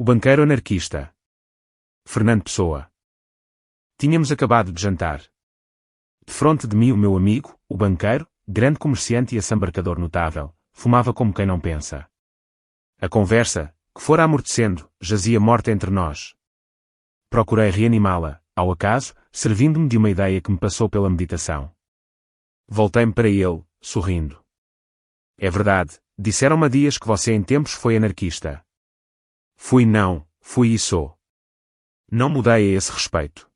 O banqueiro anarquista. Fernando Pessoa. Tínhamos acabado de jantar. Defronte de mim o meu amigo, o banqueiro, grande comerciante e assambarcador notável, fumava como quem não pensa. A conversa, que fora amortecendo, jazia morta entre nós. Procurei reanimá-la, ao acaso, servindo-me de uma ideia que me passou pela meditação. Voltei-me para ele, sorrindo. É verdade, disseram-me há dias que você em tempos foi anarquista. Fui e sou. Não mudei a esse respeito.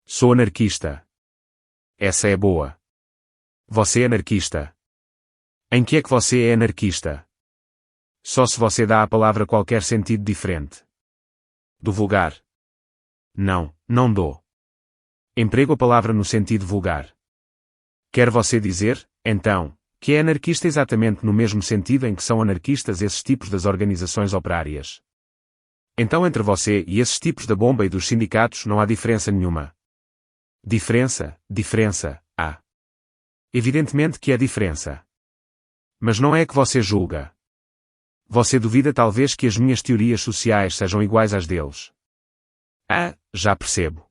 Sou anarquista. Essa é boa. Você é anarquista. Em que é que você é anarquista? Só se você dá à palavra qualquer sentido diferente. Do vulgar. Não dou. Emprego a palavra no sentido vulgar. Quer você dizer, então, que é anarquista exatamente no mesmo sentido em que são anarquistas esses tipos das organizações operárias? Então entre você e esses tipos da bomba e dos sindicatos não há diferença nenhuma. Diferença, há. Evidentemente que há diferença. Mas não é que você julga. Você duvida talvez que as minhas teorias sociais sejam iguais às deles. Ah, já percebo.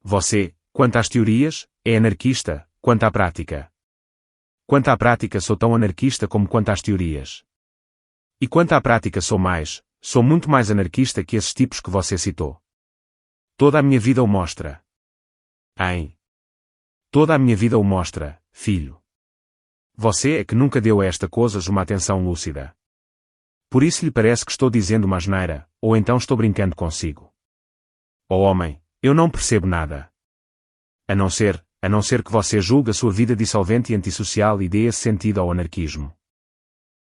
Você, quanto às teorias, é anarquista, quanto à prática. Quanto à prática sou tão anarquista como quanto às teorias. E quanto à prática sou muito mais anarquista que esses tipos que você citou. Toda a minha vida o mostra. Toda a minha vida o mostra, filho. Você é que nunca deu a esta coisas uma atenção lúcida. Por isso lhe parece que estou dizendo uma asneira, ou então estou brincando consigo. Oh homem, eu não percebo nada. A não ser que você julgue a sua vida dissolvente e antissocial e dê esse sentido ao anarquismo.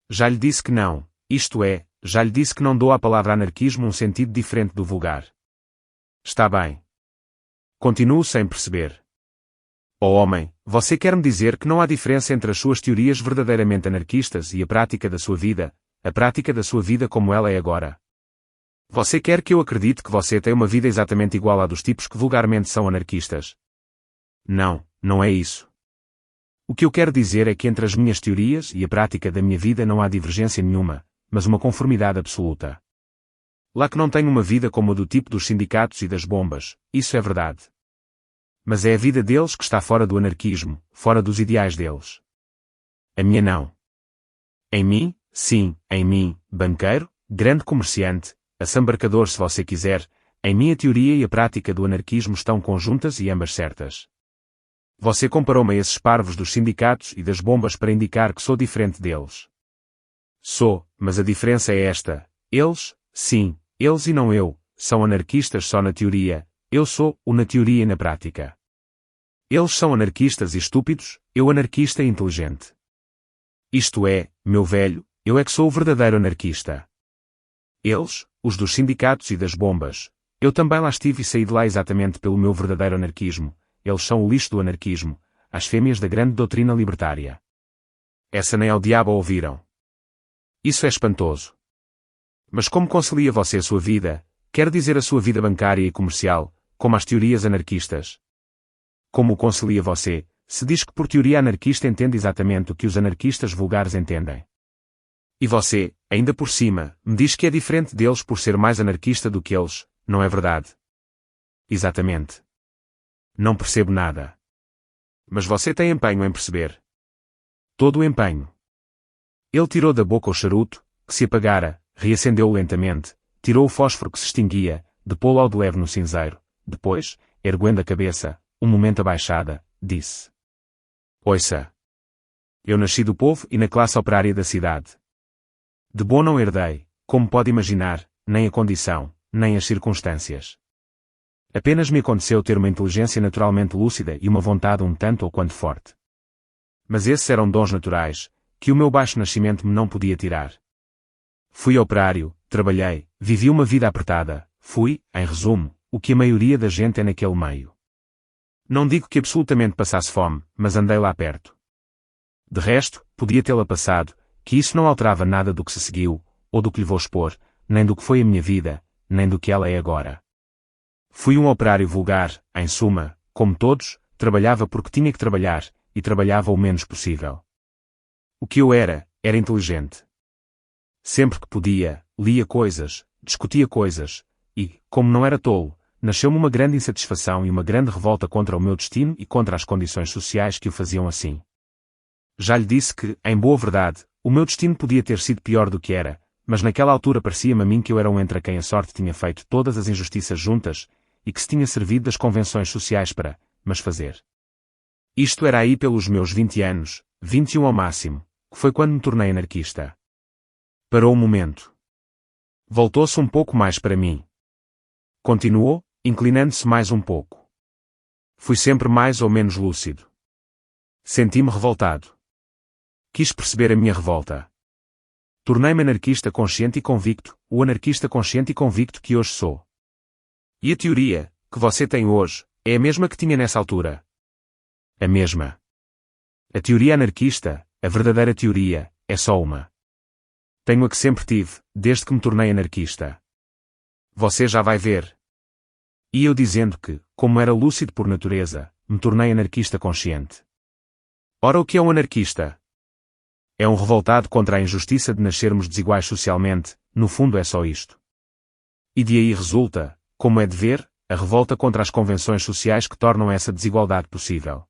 Já lhe disse que não, isto é, já lhe disse que não dou à palavra anarquismo um sentido diferente do vulgar. Está bem. Continuo sem perceber. Oh homem, você quer me dizer que não há diferença entre as suas teorias verdadeiramente anarquistas e a prática da sua vida como ela é agora? Você quer que eu acredite que você tem uma vida exatamente igual à dos tipos que vulgarmente são anarquistas? Não é isso. O que eu quero dizer é que entre as minhas teorias e a prática da minha vida não há divergência nenhuma, mas uma conformidade absoluta. Lá que não tenho uma vida como a do tipo dos sindicatos e das bombas, isso é verdade. Mas é a vida deles que está fora do anarquismo, fora dos ideais deles. A minha não. Em mim, sim, em mim, banqueiro, grande comerciante, assambarcador se você quiser, em mim a teoria e a prática do anarquismo estão conjuntas e ambas certas. Você comparou-me a esses parvos dos sindicatos e das bombas para indicar que sou diferente deles. Sou, mas a diferença é esta, eles, sim, eles e não eu, são anarquistas só na teoria, eu sou o na teoria e na prática. Eles são anarquistas e estúpidos, eu anarquista e inteligente. Isto é, meu velho, eu é que sou o verdadeiro anarquista. Eles, os dos sindicatos e das bombas, eu também lá estive e saí de lá exatamente pelo meu verdadeiro anarquismo, eles são o lixo do anarquismo, as fêmeas da grande doutrina libertária. Essa nem ao diabo a ouviram. Isso é espantoso. Mas como concilia você a sua vida, quer dizer a sua vida bancária e comercial, como as teorias anarquistas? Como o concilia você, se diz que por teoria anarquista entende exatamente o que os anarquistas vulgares entendem? E você, ainda por cima, me diz que é diferente deles por ser mais anarquista do que eles, não é verdade? Exatamente. Não percebo nada. Mas você tem empenho em perceber. Todo o empenho. Ele tirou da boca o charuto, que se apagara, reacendeu-o lentamente, tirou o fósforo que se extinguia, depô-lo ao de leve no cinzeiro, depois, erguendo a cabeça, um momento abaixada, disse: Ouça. Eu nasci do povo e na classe operária da cidade. De bom não herdei, como pode imaginar, nem a condição, nem as circunstâncias. Apenas me aconteceu ter uma inteligência naturalmente lúcida e uma vontade um tanto ou quanto forte. Mas esses eram dons naturais, que o meu baixo nascimento me não podia tirar. Fui operário, trabalhei, vivi uma vida apertada, fui, em resumo, o que a maioria da gente é naquele meio. Não digo que absolutamente passasse fome, mas andei lá perto. De resto, podia tê-la passado, que isso não alterava nada do que se seguiu, ou do que lhe vou expor, nem do que foi a minha vida, nem do que ela é agora. Fui um operário vulgar, em suma, como todos, trabalhava porque tinha que trabalhar, e trabalhava o menos possível. O que eu era inteligente. Sempre que podia, lia coisas, discutia coisas, e, como não era tolo, nasceu-me uma grande insatisfação e uma grande revolta contra o meu destino e contra as condições sociais que o faziam assim. Já lhe disse que, em boa verdade, o meu destino podia ter sido pior do que era, mas naquela altura parecia-me a mim que eu era um entre quem a sorte tinha feito todas as injustiças juntas, e que se tinha servido das convenções sociais para, mas fazer. Isto era aí pelos meus 20 anos, 21 ao máximo, que foi quando me tornei anarquista. Parou um momento. Voltou-se um pouco mais para mim. Continuou, inclinando-se mais um pouco. Fui sempre mais ou menos lúcido. Senti-me revoltado. Quis perceber a minha revolta. Tornei-me anarquista consciente e convicto, o anarquista consciente e convicto que hoje sou. E a teoria, que você tem hoje, é a mesma que tinha nessa altura? A mesma. A teoria anarquista, a verdadeira teoria, é só uma. Tenho a que sempre tive, desde que me tornei anarquista. Você já vai ver. E eu dizendo que, como era lúcido por natureza, me tornei anarquista consciente. Ora, o que é um anarquista? É um revoltado contra a injustiça de nascermos desiguais socialmente, no fundo é só isto. E de aí resulta, como é de ver, a revolta contra as convenções sociais que tornam essa desigualdade possível.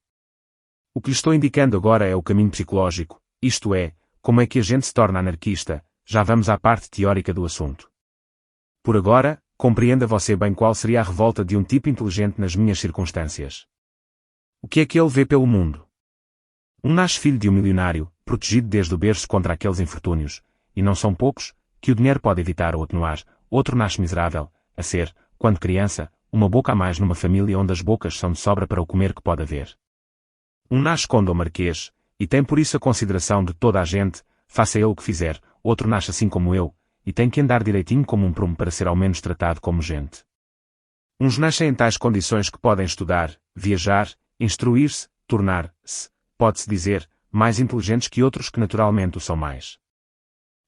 O que lhe estou indicando agora é o caminho psicológico, isto é, como é que a gente se torna anarquista, já vamos à parte teórica do assunto. Por agora, compreenda você bem qual seria a revolta de um tipo inteligente nas minhas circunstâncias. O que é que ele vê pelo mundo? Um nasce filho de um milionário, protegido desde o berço contra aqueles infortúnios, e não são poucos, que o dinheiro pode evitar ou atenuar. Outro nasce miserável, a ser, quando criança, uma boca a mais numa família onde as bocas são de sobra para o comer que pode haver. Um nasce conde ou marquês, e tem por isso a consideração de toda a gente, faça ele o que fizer. Outro nasce assim como eu, e tem que andar direitinho como um prumo para ser ao menos tratado como gente. Uns nascem em tais condições que podem estudar, viajar, instruir-se, tornar-se, pode-se dizer, mais inteligentes que outros que naturalmente o são mais.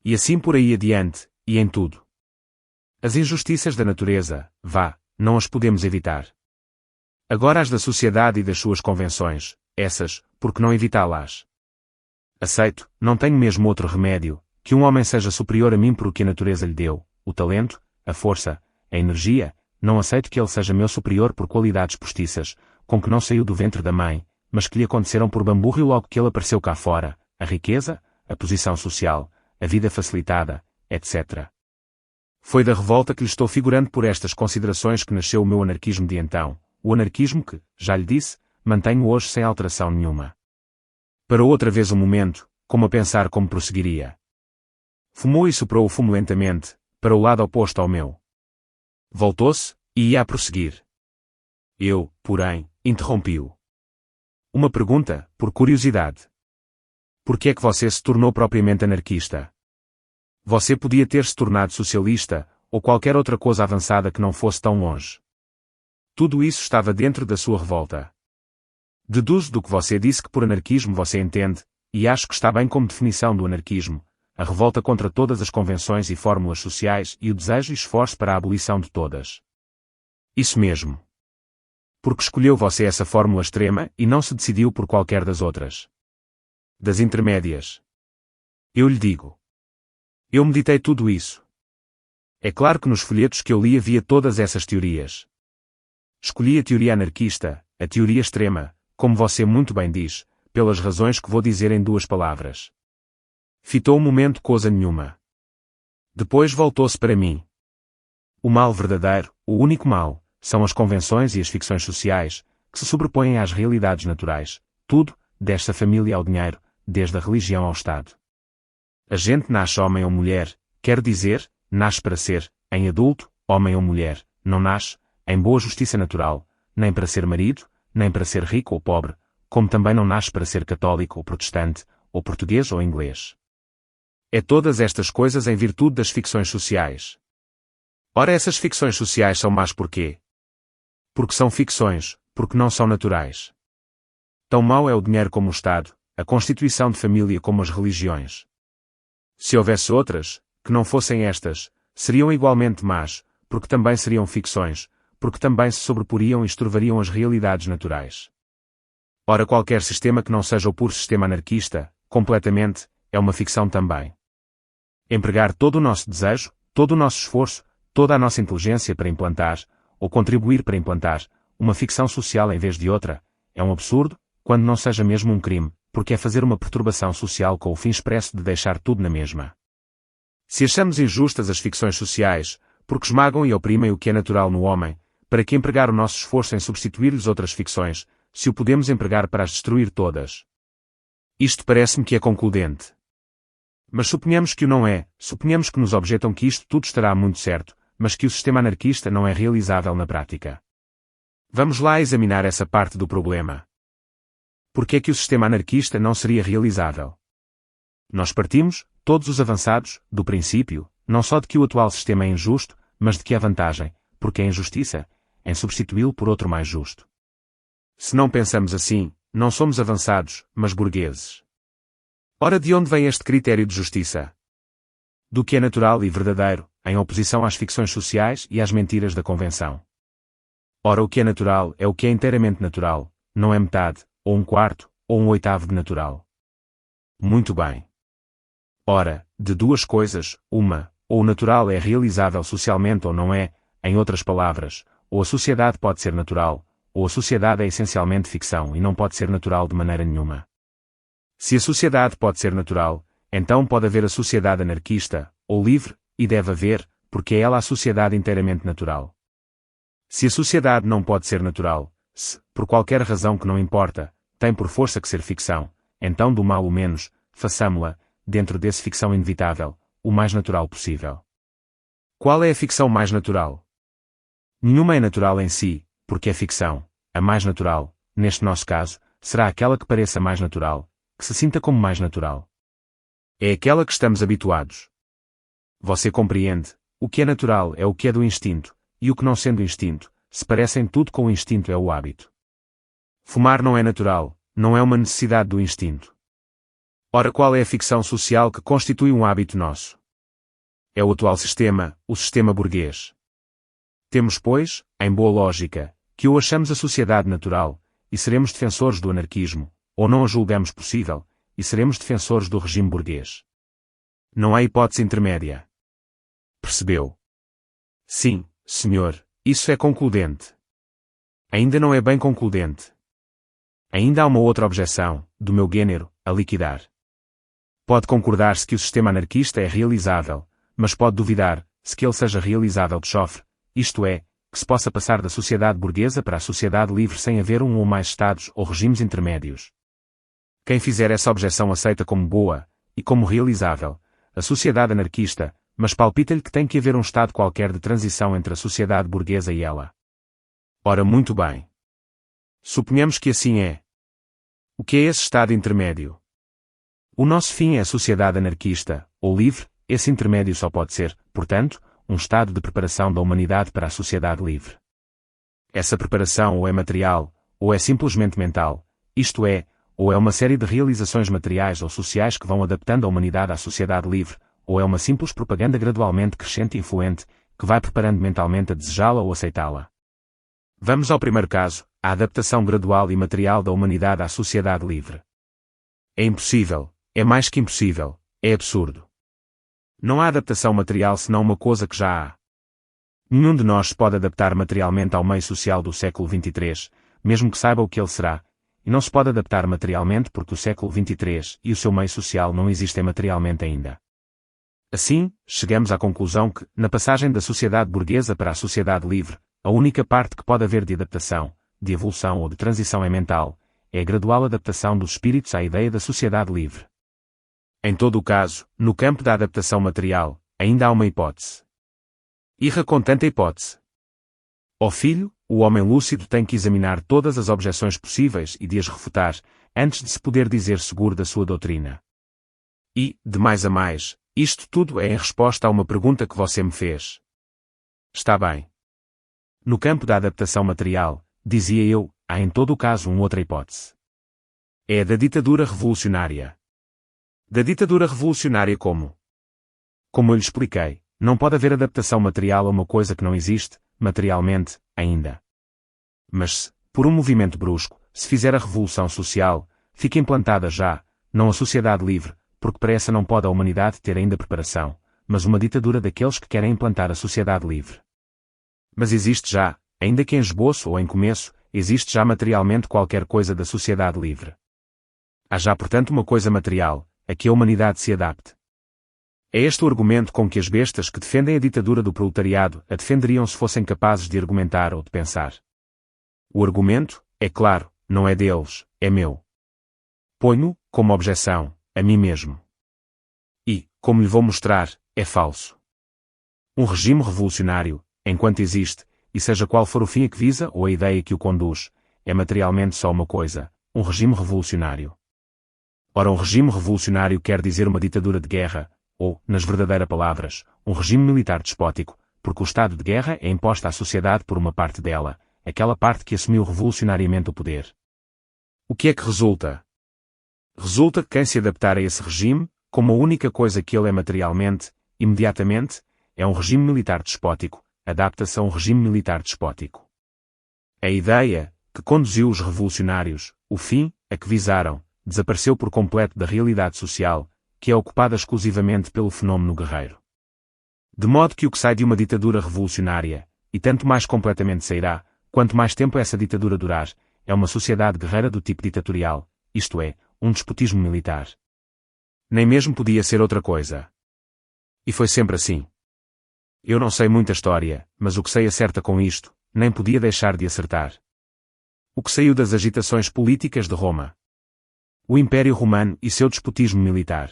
E assim por aí adiante, e em tudo. As injustiças da natureza, não as podemos evitar. Agora as da sociedade e das suas convenções, essas, por que não evitá-las? Aceito, não tenho mesmo outro remédio, que um homem seja superior a mim por o que a natureza lhe deu, o talento, a força, a energia, não aceito que ele seja meu superior por qualidades postiças, com que não saiu do ventre da mãe, mas que lhe aconteceram por bamburro logo que ele apareceu cá fora, a riqueza, a posição social, a vida facilitada, etc. Foi da revolta que lhe estou figurando por estas considerações que nasceu o meu anarquismo de então, o anarquismo que, já lhe disse, mantenho hoje sem alteração nenhuma. Parou outra vez um momento, como a pensar como prosseguiria. Fumou e soprou o fumo lentamente, para o lado oposto ao meu. Voltou-se, e ia a prosseguir. Eu, porém, interrompi-o. Uma pergunta, por curiosidade. Por que é que você se tornou propriamente anarquista? Você podia ter se tornado socialista, ou qualquer outra coisa avançada que não fosse tão longe. Tudo isso estava dentro da sua revolta. Deduzo do que você disse que por anarquismo você entende, e acho que está bem como definição do anarquismo, a revolta contra todas as convenções e fórmulas sociais e o desejo e esforço para a abolição de todas. Isso mesmo. Porque escolheu você essa fórmula extrema e não se decidiu por qualquer das outras? Das intermédias. Eu lhe digo. Eu meditei tudo isso. É claro que nos folhetos que eu li havia todas essas teorias. Escolhi a teoria anarquista, a teoria extrema, como você muito bem diz, pelas razões que vou dizer em 2 palavras. Fitou um momento coisa nenhuma. Depois voltou-se para mim. O mal verdadeiro, o único mal, são as convenções e as ficções sociais, que se sobrepõem às realidades naturais, tudo, desta família ao dinheiro, desde a religião ao Estado. A gente nasce homem ou mulher, quer dizer, nasce para ser, em adulto, homem ou mulher, não nasce, em boa justiça natural, nem para ser marido, nem para ser rico ou pobre, como também não nasce para ser católico ou protestante, ou português ou inglês. É todas estas coisas em virtude das ficções sociais. Ora, essas ficções sociais são más porquê? Porque são ficções, porque não são naturais. Tão mau é o dinheiro como o Estado, a constituição de família como as religiões. Se houvesse outras, que não fossem estas, seriam igualmente más, porque também seriam ficções, porque também se sobreporiam e estorvariam as realidades naturais. Ora, qualquer sistema que não seja o puro sistema anarquista, completamente, é uma ficção também. Empregar todo o nosso desejo, todo o nosso esforço, toda a nossa inteligência para implantar, ou contribuir para implantar, uma ficção social em vez de outra, é um absurdo, quando não seja mesmo um crime, porque é fazer uma perturbação social com o fim expresso de deixar tudo na mesma. Se achamos injustas as ficções sociais, porque esmagam e oprimem o que é natural no homem, para que empregar o nosso esforço em substituir-lhes outras ficções, se o podemos empregar para as destruir todas? Isto parece-me que é concludente. Mas suponhamos que o não é, suponhamos que nos objetam que isto tudo estará muito certo, mas que o sistema anarquista não é realizável na prática. Vamos lá examinar essa parte do problema. Por que é que o sistema anarquista não seria realizável? Nós partimos, todos os avançados, do princípio, não só de que o atual sistema é injusto, mas de que há vantagem, porque é injustiça, em substituí-lo por outro mais justo. Se não pensamos assim, não somos avançados, mas burgueses. Ora, de onde vem este critério de justiça? Do que é natural e verdadeiro, em oposição às ficções sociais e às mentiras da convenção. Ora, o que é natural é o que é inteiramente natural, não é metade, ou um quarto, ou um oitavo de natural. Muito bem. Ora, de duas coisas, uma, ou o natural é realizável socialmente ou não é, em outras palavras, ou a sociedade pode ser natural, ou a sociedade é essencialmente ficção e não pode ser natural de maneira nenhuma. Se a sociedade pode ser natural, então pode haver a sociedade anarquista, ou livre, e deve haver, porque é ela a sociedade inteiramente natural. Se a sociedade não pode ser natural, se, por qualquer razão que não importa, tem por força que ser ficção, então do mal o menos, façamo-la, dentro desse ficção inevitável, o mais natural possível. Qual é a ficção mais natural? Nenhuma é natural em si, porque é ficção. A mais natural, neste nosso caso, será aquela que pareça mais natural, que se sinta como mais natural. É aquela que estamos habituados. Você compreende, o que é natural é o que é do instinto, e o que não sendo instinto, se parecem tudo com o instinto é o hábito. Fumar não é natural, não é uma necessidade do instinto. Ora, qual é a ficção social que constitui um hábito nosso? É o atual sistema, o sistema burguês. Temos, pois, em boa lógica, que ou achamos a sociedade natural, e seremos defensores do anarquismo, ou não a julgamos possível, e seremos defensores do regime burguês. Não há hipótese intermédia. Percebeu? Sim, senhor, isso é concludente. Ainda não é bem concludente. Ainda há uma outra objeção, do meu gênero, a liquidar. Pode concordar-se que o sistema anarquista é realizável, mas pode duvidar, se que ele seja realizável de chofre, isto é, que se possa passar da sociedade burguesa para a sociedade livre sem haver um ou mais estados ou regimes intermédios. Quem fizer essa objeção aceita como boa, e como realizável, a sociedade anarquista, mas palpita-lhe que tem que haver um estado qualquer de transição entre a sociedade burguesa e ela. Ora, muito bem. Suponhamos que assim é. O que é esse estado intermédio? O nosso fim é a sociedade anarquista, ou livre, esse intermédio só pode ser, portanto, um estado de preparação da humanidade para a sociedade livre. Essa preparação ou é material, ou é simplesmente mental, isto é, ou é uma série de realizações materiais ou sociais que vão adaptando a humanidade à sociedade livre, ou é uma simples propaganda gradualmente crescente e influente, que vai preparando mentalmente a desejá-la ou aceitá-la. Vamos ao primeiro caso, a adaptação gradual e material da humanidade à sociedade livre. É impossível, é mais que impossível, é absurdo. Não há adaptação material senão uma coisa que já há. Nenhum de nós se pode adaptar materialmente ao meio social do século XXIII, mesmo que saiba o que ele será, e não se pode adaptar materialmente porque o século XXIII e o seu meio social não existem materialmente ainda. Assim, chegamos à conclusão que, na passagem da sociedade burguesa para a sociedade livre, a única parte que pode haver de adaptação, de evolução ou de transição é mental, é a gradual adaptação dos espíritos à ideia da sociedade livre. Em todo o caso, no campo da adaptação material, ainda há uma hipótese. Irra com tanta hipótese. Ó filho, o homem lúcido tem que examinar todas as objeções possíveis e de as refutar, antes de se poder dizer seguro da sua doutrina. E, de mais a mais, isto tudo é em resposta a uma pergunta que você me fez. Está bem. No campo da adaptação material, dizia eu, há em todo o caso uma outra hipótese. É a da ditadura revolucionária. Da ditadura revolucionária como? Como eu lhe expliquei, não pode haver adaptação material a uma coisa que não existe, materialmente, ainda. Mas se, por um movimento brusco, se fizer a revolução social, fica implantada já, não a sociedade livre, porque para essa não pode a humanidade ter ainda preparação, mas uma ditadura daqueles que querem implantar a sociedade livre. Mas existe já, ainda que em esboço ou em começo, existe já materialmente qualquer coisa da sociedade livre. Há já portanto uma coisa material, a que a humanidade se adapte. É este o argumento com que as bestas que defendem a ditadura do proletariado a defenderiam se fossem capazes de argumentar ou de pensar. O argumento, é claro, não é deles, é meu. Ponho, como objeção, a mim mesmo. E, como lhe vou mostrar, é falso. Um regime revolucionário, enquanto existe, e seja qual for o fim a que visa ou a ideia que o conduz, é materialmente só uma coisa, um regime revolucionário. Ora, um regime revolucionário quer dizer uma ditadura de guerra, ou, nas verdadeiras palavras, um regime militar despótico, porque o estado de guerra é imposto à sociedade por uma parte dela, aquela parte que assumiu revolucionariamente o poder. O que é que resulta? Resulta que quem se adaptar a esse regime, como a única coisa que ele é materialmente, imediatamente, é um regime militar despótico, adapta-se a um regime militar despótico. A ideia, que conduziu os revolucionários, o fim, a que visaram, desapareceu por completo da realidade social, que é ocupada exclusivamente pelo fenómeno guerreiro. De modo que o que sai de uma ditadura revolucionária, e tanto mais completamente sairá, quanto mais tempo essa ditadura durar, é uma sociedade guerreira do tipo ditatorial, isto é, um despotismo militar. Nem mesmo podia ser outra coisa. E foi sempre assim. Eu não sei muita história, mas o que sei acerta com isto, nem podia deixar de acertar. O que saiu das agitações políticas de Roma. O Império Romano e seu despotismo militar.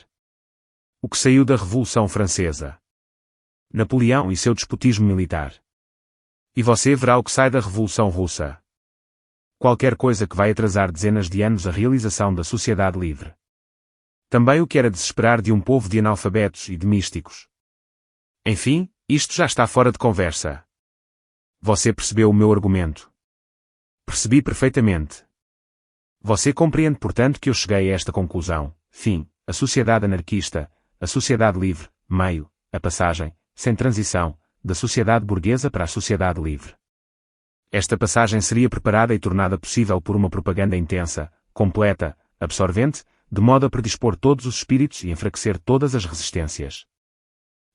O que saiu da Revolução Francesa. Napoleão e seu despotismo militar. E você verá o que sai da Revolução Russa. Qualquer coisa que vai atrasar dezenas de anos a realização da sociedade livre. Também o que era de se esperar de um povo de analfabetos e de místicos. Enfim, isto já está fora de conversa. Você percebeu o meu argumento. Percebi perfeitamente. Você compreende portanto que eu cheguei a esta conclusão, fim, a sociedade anarquista, a sociedade livre, meio, a passagem, sem transição, da sociedade burguesa para a sociedade livre. Esta passagem seria preparada e tornada possível por uma propaganda intensa, completa, absorvente, de modo a predispor todos os espíritos e enfraquecer todas as resistências.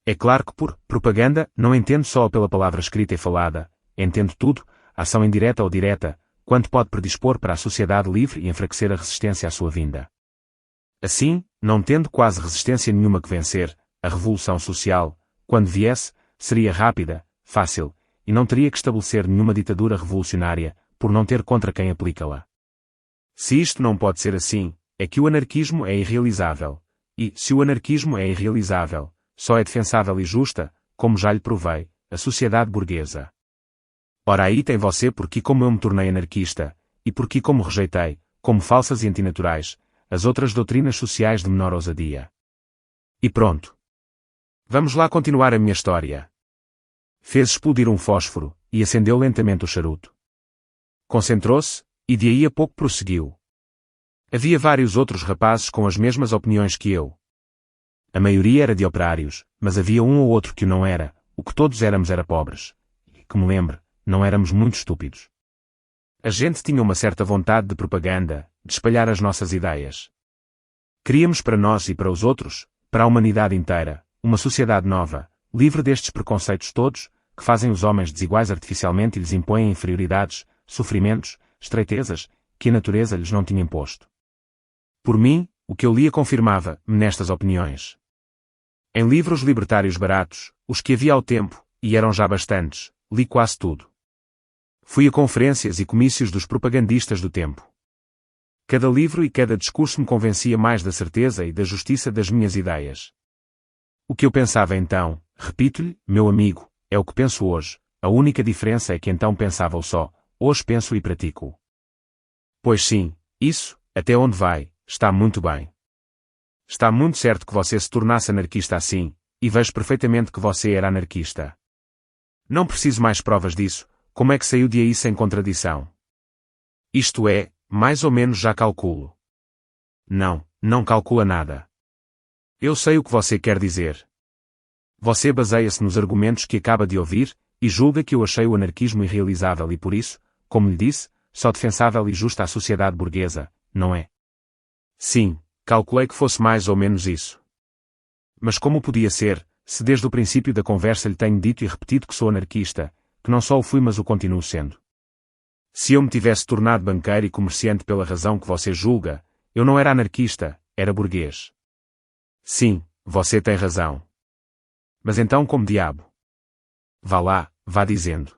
É claro que por propaganda não entendo só pela palavra escrita e falada, entendo tudo, ação indireta ou direta, quanto pode predispor para a sociedade livre e enfraquecer a resistência à sua vinda. Assim, não tendo quase resistência nenhuma que vencer, a revolução social, quando viesse, seria rápida, fácil, e não teria que estabelecer nenhuma ditadura revolucionária, por não ter contra quem aplicá-la. Se isto não pode ser assim, é que o anarquismo é irrealizável, e, se o anarquismo é irrealizável, só é defensável e justa, como já lhe provei, a sociedade burguesa. Ora aí tem você porque como eu me tornei anarquista, e porque como rejeitei, como falsas e antinaturais, as outras doutrinas sociais de menor ousadia. E pronto. Vamos lá continuar a minha história. Fez explodir um fósforo, e acendeu lentamente o charuto. Concentrou-se, e de aí a pouco prosseguiu. Havia vários outros rapazes com as mesmas opiniões que eu. A maioria era de operários, mas havia um ou outro que o não era, o que todos éramos era pobres. E, que me lembre, não éramos muito estúpidos. A gente tinha uma certa vontade de propaganda, de espalhar as nossas ideias. Queríamos para nós e para os outros, para a humanidade inteira, uma sociedade nova, livre destes preconceitos todos, que fazem os homens desiguais artificialmente e lhes impõem inferioridades, sofrimentos, estreitezas, que a natureza lhes não tinha imposto. Por mim, o que eu lia confirmava-me nestas opiniões. Em livros libertários baratos, os que havia ao tempo, e eram já bastantes, li quase tudo. Fui a conferências e comícios dos propagandistas do tempo. Cada livro e cada discurso me convencia mais da certeza e da justiça das minhas ideias. O que eu pensava então, repito-lhe, meu amigo, é o que penso hoje, a única diferença é que então pensava-o só, hoje penso e pratico-o. Pois sim, isso, até onde vai, está muito bem. Está muito certo que você se tornasse anarquista assim, e vejo perfeitamente que você era anarquista. Não preciso mais provas disso, como é que saiu de aí sem contradição? Isto é, mais ou menos já calculo. Não, não calcula nada. Eu sei o que você quer dizer. Você baseia-se nos argumentos que acaba de ouvir, e julga que eu achei o anarquismo irrealizável e por isso, como lhe disse, só defensável e justa à sociedade burguesa, não é? Sim, calculei que fosse mais ou menos isso. Mas como podia ser, se desde o princípio da conversa lhe tenho dito e repetido que sou anarquista, que não só o fui mas o continuo sendo. Se eu me tivesse tornado banqueiro e comerciante pela razão que você julga, eu não era anarquista, era burguês. Sim, você tem razão. Mas então como diabo? Vá lá, vá dizendo.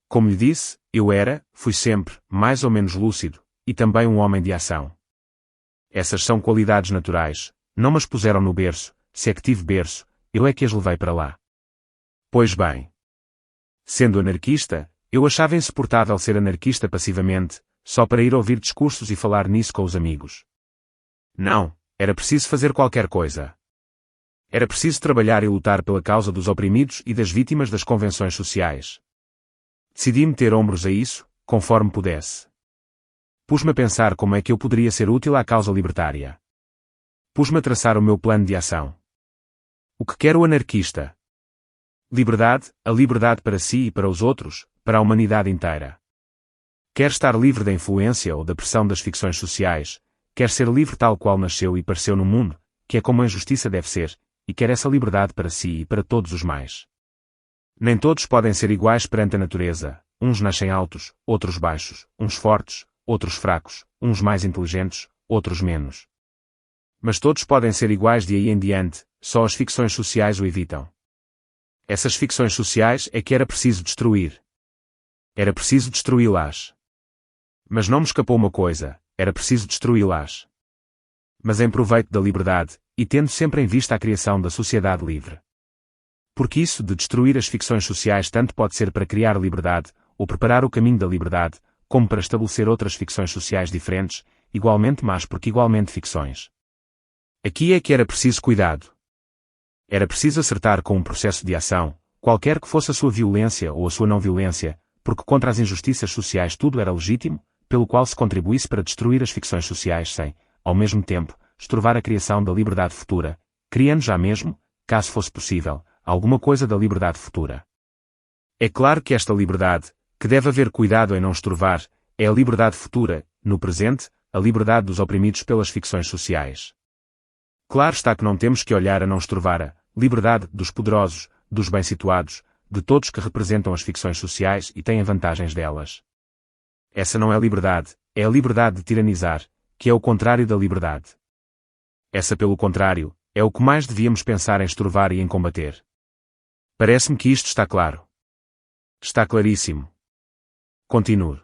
Como lhe disse, fui sempre, mais ou menos lúcido, e também um homem de ação. Essas são qualidades naturais, não me as puseram no berço, se é que tive berço, eu é que as levei para lá. Pois bem. Sendo anarquista, eu achava insuportável ser anarquista passivamente, só para ir ouvir discursos e falar nisso com os amigos. Não, era preciso fazer qualquer coisa. Era preciso trabalhar e lutar pela causa dos oprimidos e das vítimas das convenções sociais. Decidi meter ombros a isso, conforme pudesse. Pus-me a pensar como é que eu poderia ser útil à causa libertária. Pus-me a traçar o meu plano de ação. O que quer o anarquista? Liberdade, a liberdade para si e para os outros, para a humanidade inteira. Quer estar livre da influência ou da pressão das ficções sociais, quer ser livre tal qual nasceu e pareceu no mundo, que é como a injustiça deve ser, e quer essa liberdade para si e para todos os mais. Nem todos podem ser iguais perante a natureza, uns nascem altos, outros baixos, uns fortes, outros fracos, uns mais inteligentes, outros menos. Mas todos podem ser iguais de aí em diante, só as ficções sociais o evitam. Essas ficções sociais é que era preciso destruir. Era preciso destruí-las. Mas não me escapou uma coisa, era preciso destruí-las. Mas em proveito da liberdade, e tendo sempre em vista a criação da sociedade livre. Porque isso de destruir as ficções sociais tanto pode ser para criar liberdade, ou preparar o caminho da liberdade, como para estabelecer outras ficções sociais diferentes, igualmente más porque igualmente ficções. Aqui é que era preciso cuidado. Era preciso acertar com um processo de ação, qualquer que fosse a sua violência ou a sua não violência, porque contra as injustiças sociais tudo era legítimo, pelo qual se contribuísse para destruir as ficções sociais sem, ao mesmo tempo, estorvar a criação da liberdade futura, criando já mesmo, caso fosse possível, alguma coisa da liberdade futura. É claro que esta liberdade, que deve haver cuidado em não estorvar, é a liberdade futura, no presente, a liberdade dos oprimidos pelas ficções sociais. Claro está que não temos que olhar a não estorvar a liberdade dos poderosos, dos bem-situados, de todos que representam as ficções sociais e têm vantagens delas. Essa não é liberdade, é a liberdade de tiranizar, que é o contrário da liberdade. Essa, pelo contrário, é o que mais devíamos pensar em estorvar e em combater. Parece-me que isto está claro. Está claríssimo. Continuo.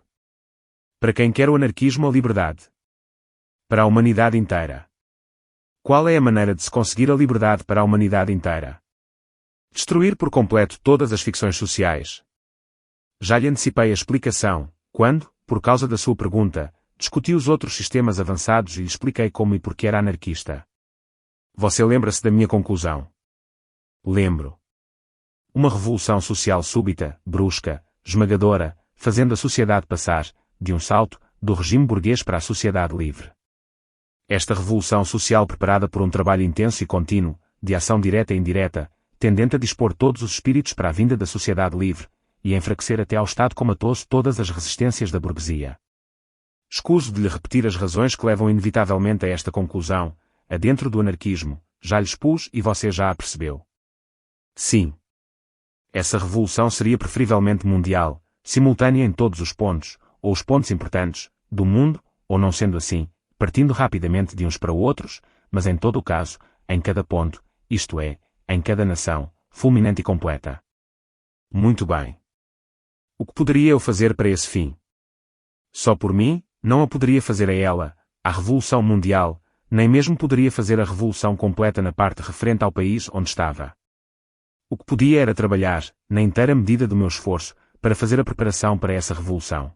Para quem quer o anarquismo ou liberdade? Para a humanidade inteira. Qual é a maneira de se conseguir a liberdade para a humanidade inteira? Destruir por completo todas as ficções sociais. Já lhe antecipei a explicação, quando, por causa da sua pergunta, discuti os outros sistemas avançados e lhe expliquei como e porque era anarquista. Você lembra-se da minha conclusão? Lembro. Uma revolução social súbita, brusca, esmagadora, fazendo a sociedade passar, de um salto, do regime burguês para a sociedade livre. Esta revolução social preparada por um trabalho intenso e contínuo, de ação direta e indireta, tendente a dispor todos os espíritos para a vinda da sociedade livre, e a enfraquecer até ao estado comatoso todas as resistências da burguesia. Escuso de lhe repetir as razões que levam inevitavelmente a esta conclusão, adentro do anarquismo, já lhe expus e você já a percebeu. Sim. Essa revolução seria preferivelmente mundial, simultânea em todos os pontos, ou os pontos importantes, do mundo, ou não sendo assim, partindo rapidamente de uns para outros, mas em todo o caso, em cada ponto, isto é, em cada nação, fulminante e completa. Muito bem. O que poderia eu fazer para esse fim? Só por mim, não a poderia fazer a ela, a Revolução Mundial, nem mesmo poderia fazer a revolução completa na parte referente ao país onde estava. O que podia era trabalhar, na inteira medida do meu esforço, para fazer a preparação para essa revolução.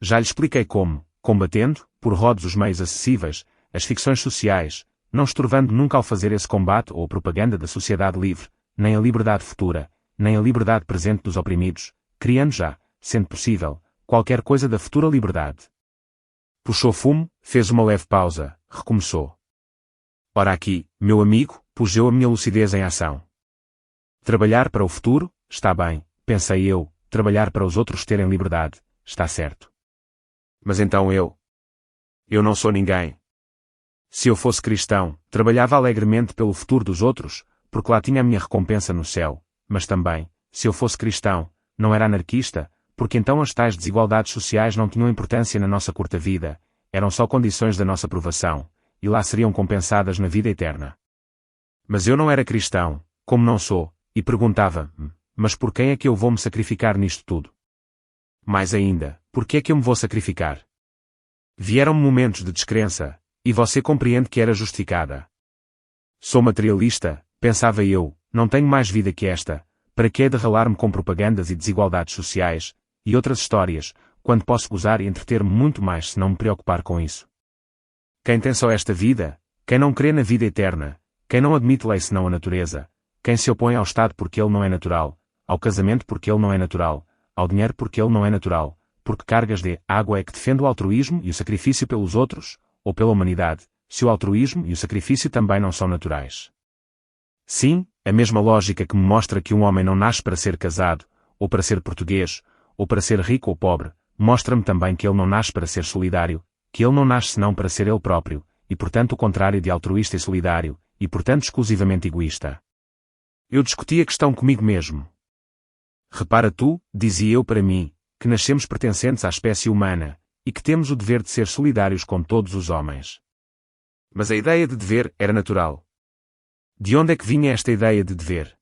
Já lhe expliquei como, combatendo, por rodos os meios acessíveis, as ficções sociais, não estorvando nunca ao fazer esse combate ou propaganda da sociedade livre, nem a liberdade futura, nem a liberdade presente dos oprimidos, criando já, sendo possível, qualquer coisa da futura liberdade. Puxou fumo, fez uma leve pausa, recomeçou. Ora aqui, meu amigo, pus eu a minha lucidez em ação. Trabalhar para o futuro, está bem, pensei eu, trabalhar para os outros terem liberdade, está certo. Mas então eu não sou ninguém. Se eu fosse cristão, trabalhava alegremente pelo futuro dos outros, porque lá tinha a minha recompensa no céu, mas também, se eu fosse cristão, não era anarquista, porque então as tais desigualdades sociais não tinham importância na nossa curta vida, eram só condições da nossa provação, e lá seriam compensadas na vida eterna. Mas eu não era cristão, como não sou, e perguntava-me, mas por quem é que eu vou me sacrificar nisto tudo? Mais ainda, por que é que eu me vou sacrificar? Vieram-me momentos de descrença, e você compreende que era justificada. Sou materialista, pensava eu, não tenho mais vida que esta, para que é de ralar-me com propagandas e desigualdades sociais, e outras histórias, quando posso gozar e entreter-me muito mais se não me preocupar com isso. Quem tem só esta vida, quem não crê na vida eterna, quem não admite lei senão a natureza, quem se opõe ao Estado porque ele não é natural, ao casamento porque ele não é natural, ao dinheiro porque ele não é natural, porque cargas de água é que defende o altruísmo e o sacrifício pelos outros, ou pela humanidade, se o altruísmo e o sacrifício também não são naturais. Sim, a mesma lógica que me mostra que um homem não nasce para ser casado, ou para ser português, ou para ser rico ou pobre, mostra-me também que ele não nasce para ser solidário, que ele não nasce senão para ser ele próprio, e portanto o contrário de altruísta e solidário, e portanto exclusivamente egoísta. Eu discuti a questão comigo mesmo. Repara tu, dizia eu para mim, que nascemos pertencentes à espécie humana, e que temos o dever de ser solidários com todos os homens. Mas a ideia de dever era natural. De onde é que vinha esta ideia de dever?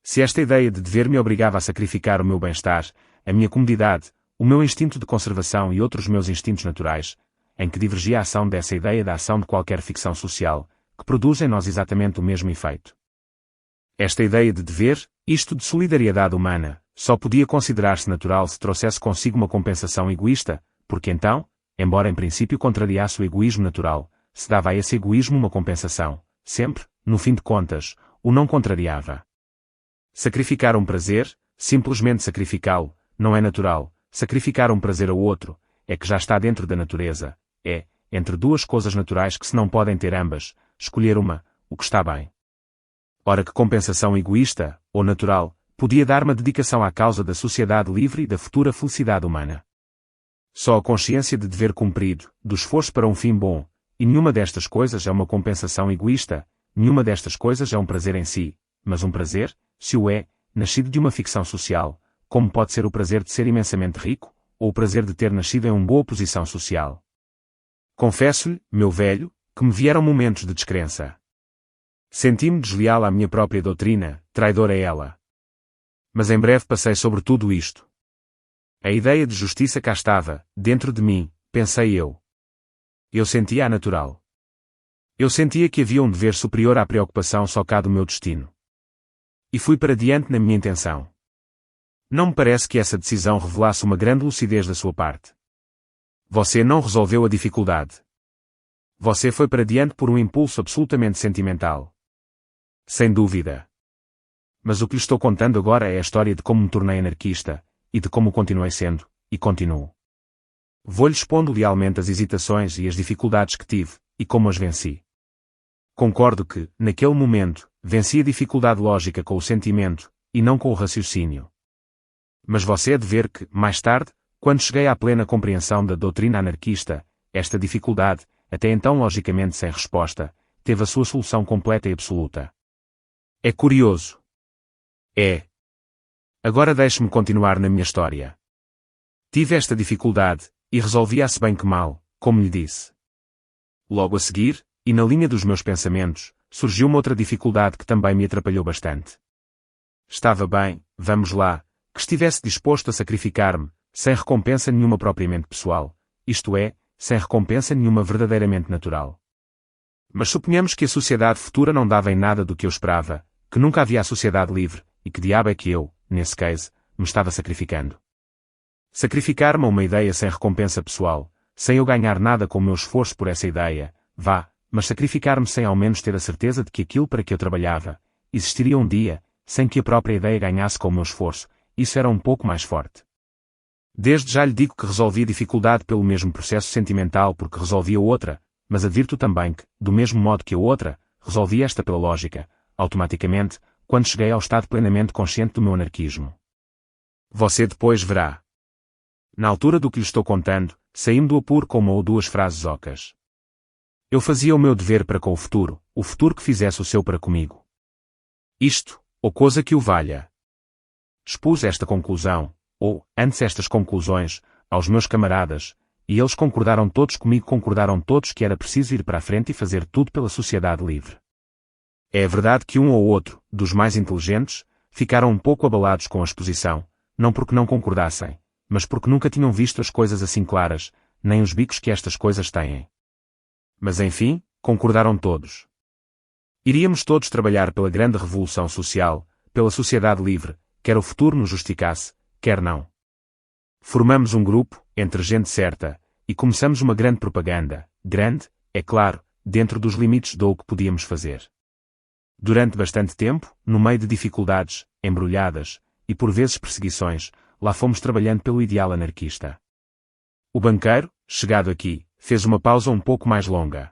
Se esta ideia de dever me obrigava a sacrificar o meu bem-estar, a minha comodidade, o meu instinto de conservação e outros meus instintos naturais, em que divergia a ação dessa ideia da ação de qualquer ficção social, que produz em nós exatamente o mesmo efeito. Esta ideia de dever, isto de solidariedade humana, só podia considerar-se natural se trouxesse consigo uma compensação egoísta, porque então, embora em princípio contrariasse o egoísmo natural, se dava a esse egoísmo uma compensação, sempre, no fim de contas, o não contrariava. Sacrificar um prazer, simplesmente sacrificá-lo, não é natural, sacrificar um prazer ao outro, é que já está dentro da natureza, é, entre duas coisas naturais que se não podem ter ambas, escolher uma, o que está bem. Ora que compensação egoísta, ou natural, podia dar-me a dedicação à causa da sociedade livre e da futura felicidade humana. Só a consciência de dever cumprido, do esforço para um fim bom, e nenhuma destas coisas é uma compensação egoísta, nenhuma destas coisas é um prazer em si, mas um prazer, se o é, nascido de uma ficção social, como pode ser o prazer de ser imensamente rico, ou o prazer de ter nascido em uma boa posição social. Confesso-lhe, meu velho, que me vieram momentos de descrença. Senti-me desleal à minha própria doutrina, traidor a ela. Mas em breve passei sobre tudo isto. A ideia de justiça cá estava, dentro de mim, pensei eu. Eu sentia-a natural. Eu sentia que havia um dever superior à preocupação só cá do meu destino. E fui para diante na minha intenção. Não me parece que essa decisão revelasse uma grande lucidez da sua parte. Você não resolveu a dificuldade. Você foi para diante por um impulso absolutamente sentimental. Sem dúvida. Mas o que lhe estou contando agora é a história de como me tornei anarquista, e de como continuei sendo, e continuo. Vou-lhe expondo lealmente as hesitações e as dificuldades que tive, e como as venci. Concordo que, naquele momento, venci a dificuldade lógica com o sentimento, e não com o raciocínio. Mas você é de ver que, mais tarde, quando cheguei à plena compreensão da doutrina anarquista, esta dificuldade, até então logicamente sem resposta, teve a sua solução completa e absoluta. É curioso. É. Agora deixe-me continuar na minha história. Tive esta dificuldade, e resolvi-a se bem que mal, como lhe disse. Logo a seguir, e na linha dos meus pensamentos, surgiu uma outra dificuldade que também me atrapalhou bastante. Estava bem, vamos lá, que estivesse disposto a sacrificar-me, sem recompensa nenhuma propriamente pessoal, isto é, sem recompensa nenhuma verdadeiramente natural. Mas suponhamos que a sociedade futura não dava em nada do que eu esperava, que nunca havia a sociedade livre, e que diabo é que eu, nesse caso, me estava sacrificando. Sacrificar-me a uma ideia sem recompensa pessoal, sem eu ganhar nada com o meu esforço por essa ideia, vá, mas sacrificar-me sem ao menos ter a certeza de que aquilo para que eu trabalhava, existiria um dia, sem que a própria ideia ganhasse com o meu esforço, isso era um pouco mais forte. Desde já lhe digo que resolvi a dificuldade pelo mesmo processo sentimental porque resolvi a outra, mas advirto também que, do mesmo modo que a outra, resolvi esta pela lógica, automaticamente, quando cheguei ao estado plenamente consciente do meu anarquismo. Você depois verá. Na altura do que lhe estou contando, saí-me do apuro com uma ou duas frases ocas. Eu fazia o meu dever para com o futuro que fizesse o seu para comigo. Isto, ou coisa que o valha. Expus esta conclusão, ou, antes estas conclusões, aos meus camaradas, e eles concordaram todos que era preciso ir para a frente e fazer tudo pela sociedade livre. É verdade que um ou outro, dos mais inteligentes, ficaram um pouco abalados com a exposição, não porque não concordassem, mas porque nunca tinham visto as coisas assim claras, nem os bicos que estas coisas têm. Mas enfim, concordaram todos. Iríamos todos trabalhar pela grande revolução social, pela sociedade livre, quer o futuro nos justificasse, quer não. Formamos um grupo, entre gente certa, e começamos uma grande propaganda, grande, é claro, dentro dos limites do que podíamos fazer. Durante bastante tempo, no meio de dificuldades, embrulhadas, e por vezes perseguições, lá fomos trabalhando pelo ideal anarquista. O banqueiro, chegado aqui, fez uma pausa um pouco mais longa.